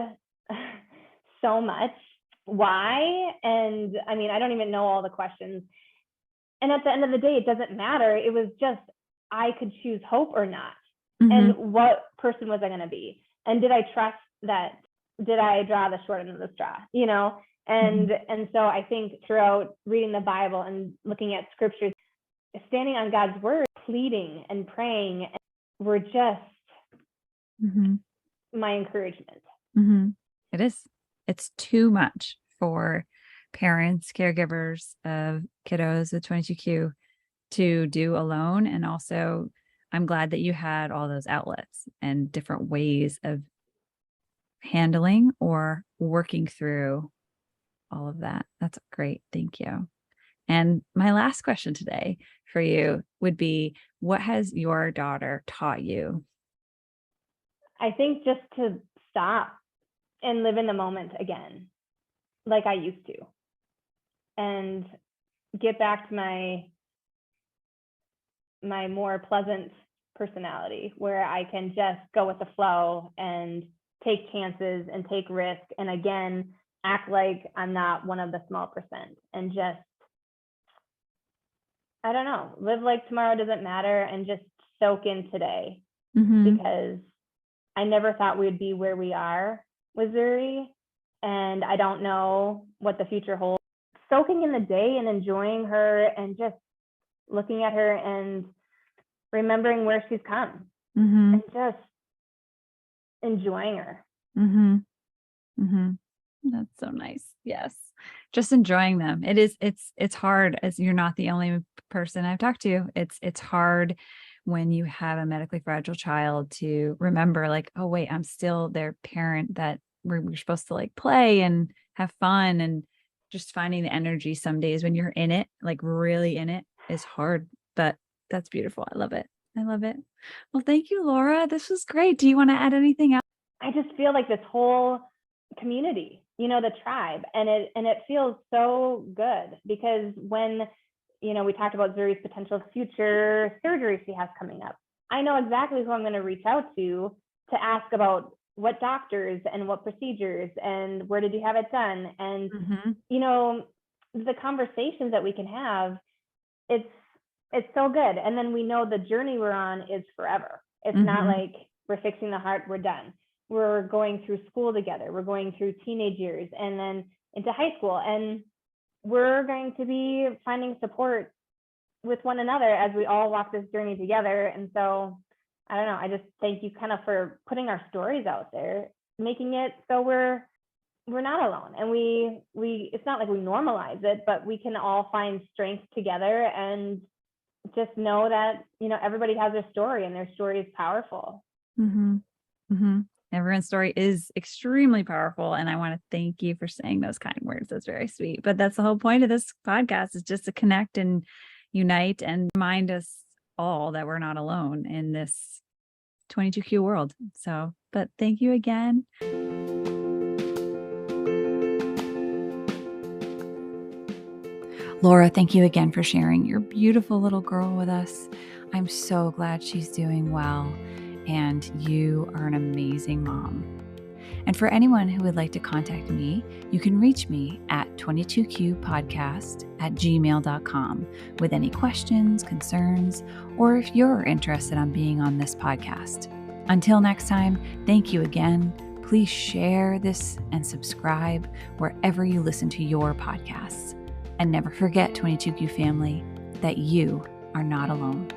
so much. Why? And I mean, I don't even know all the questions. And at the end of the day, it doesn't matter. It was just, I could choose hope or not. Mm-hmm. And what person was I going to be? And did I trust that? Did I draw the short end of the straw? You know? And so I think throughout reading the Bible and looking at scriptures, standing on God's word, pleading and praying, were just my encouragement. It is. It's too much for parents, caregivers of kiddos with 22q to do alone. And also, I'm glad that you had all those outlets and different ways of handling or working through all of that. That's great. Thank you. And my last question today for you would be, what has your daughter taught you? I think just to stop and live in the moment again, like I used to, and get back to my more pleasant personality, where I can just go with the flow and take chances and take risks, and again, act like I'm not one of the small percent, and just, I don't know, live like tomorrow doesn't matter, and just soak in today. Because I never thought we'd be where we are with Zuri, and I don't know what the future holds. Soaking in the day and enjoying her, and just looking at her and remembering where she's come, and just enjoying her. That's so nice. Yes. Just enjoying them. It's hard, as you're not the only person I've talked to. It's hard when you have a medically fragile child to remember, like, oh wait, I'm still their parent, that we're supposed to like play and have fun, and just finding the energy some days when you're in it, like really in it, is hard, but that's beautiful. I love it. I love it. Well, thank you, Laura. This was great. Do you want to add anything else? I just feel like this whole community, the tribe, and it feels so good, because when, we talked about Zuri's potential future surgery she has coming up, I know exactly who I'm going to reach out to ask about what doctors and what procedures and where did you have it done. And, the conversations that we can have, it's so good. And then we know the journey we're on is forever. It's not like we're fixing the heart, we're done. We're going through school together. We're going through teenage years and then into high school. And we're going to be finding support with one another as we all walk this journey together. And so, I don't know, I just thank you kind of for putting our stories out there, making it so we're not alone. And we it's not like we normalize it, but we can all find strength together and just know that, everybody has their story, and their story is powerful. Everyone's story is extremely powerful. And I want to thank you for saying those kind words. That's very sweet. But that's the whole point of this podcast, is just to connect and unite and remind us all that we're not alone in this 22q world. So, but thank you again. Laura, thank you again for sharing your beautiful little girl with us. I'm so glad she's doing well, and you are an amazing mom. And for anyone who would like to contact me, you can reach me at 22qpodcast@gmail.com with any questions, concerns, or if you're interested in being on this podcast. Until next time, thank you again. Please share this and subscribe wherever you listen to your podcasts. And never forget, 22q family, that you are not alone.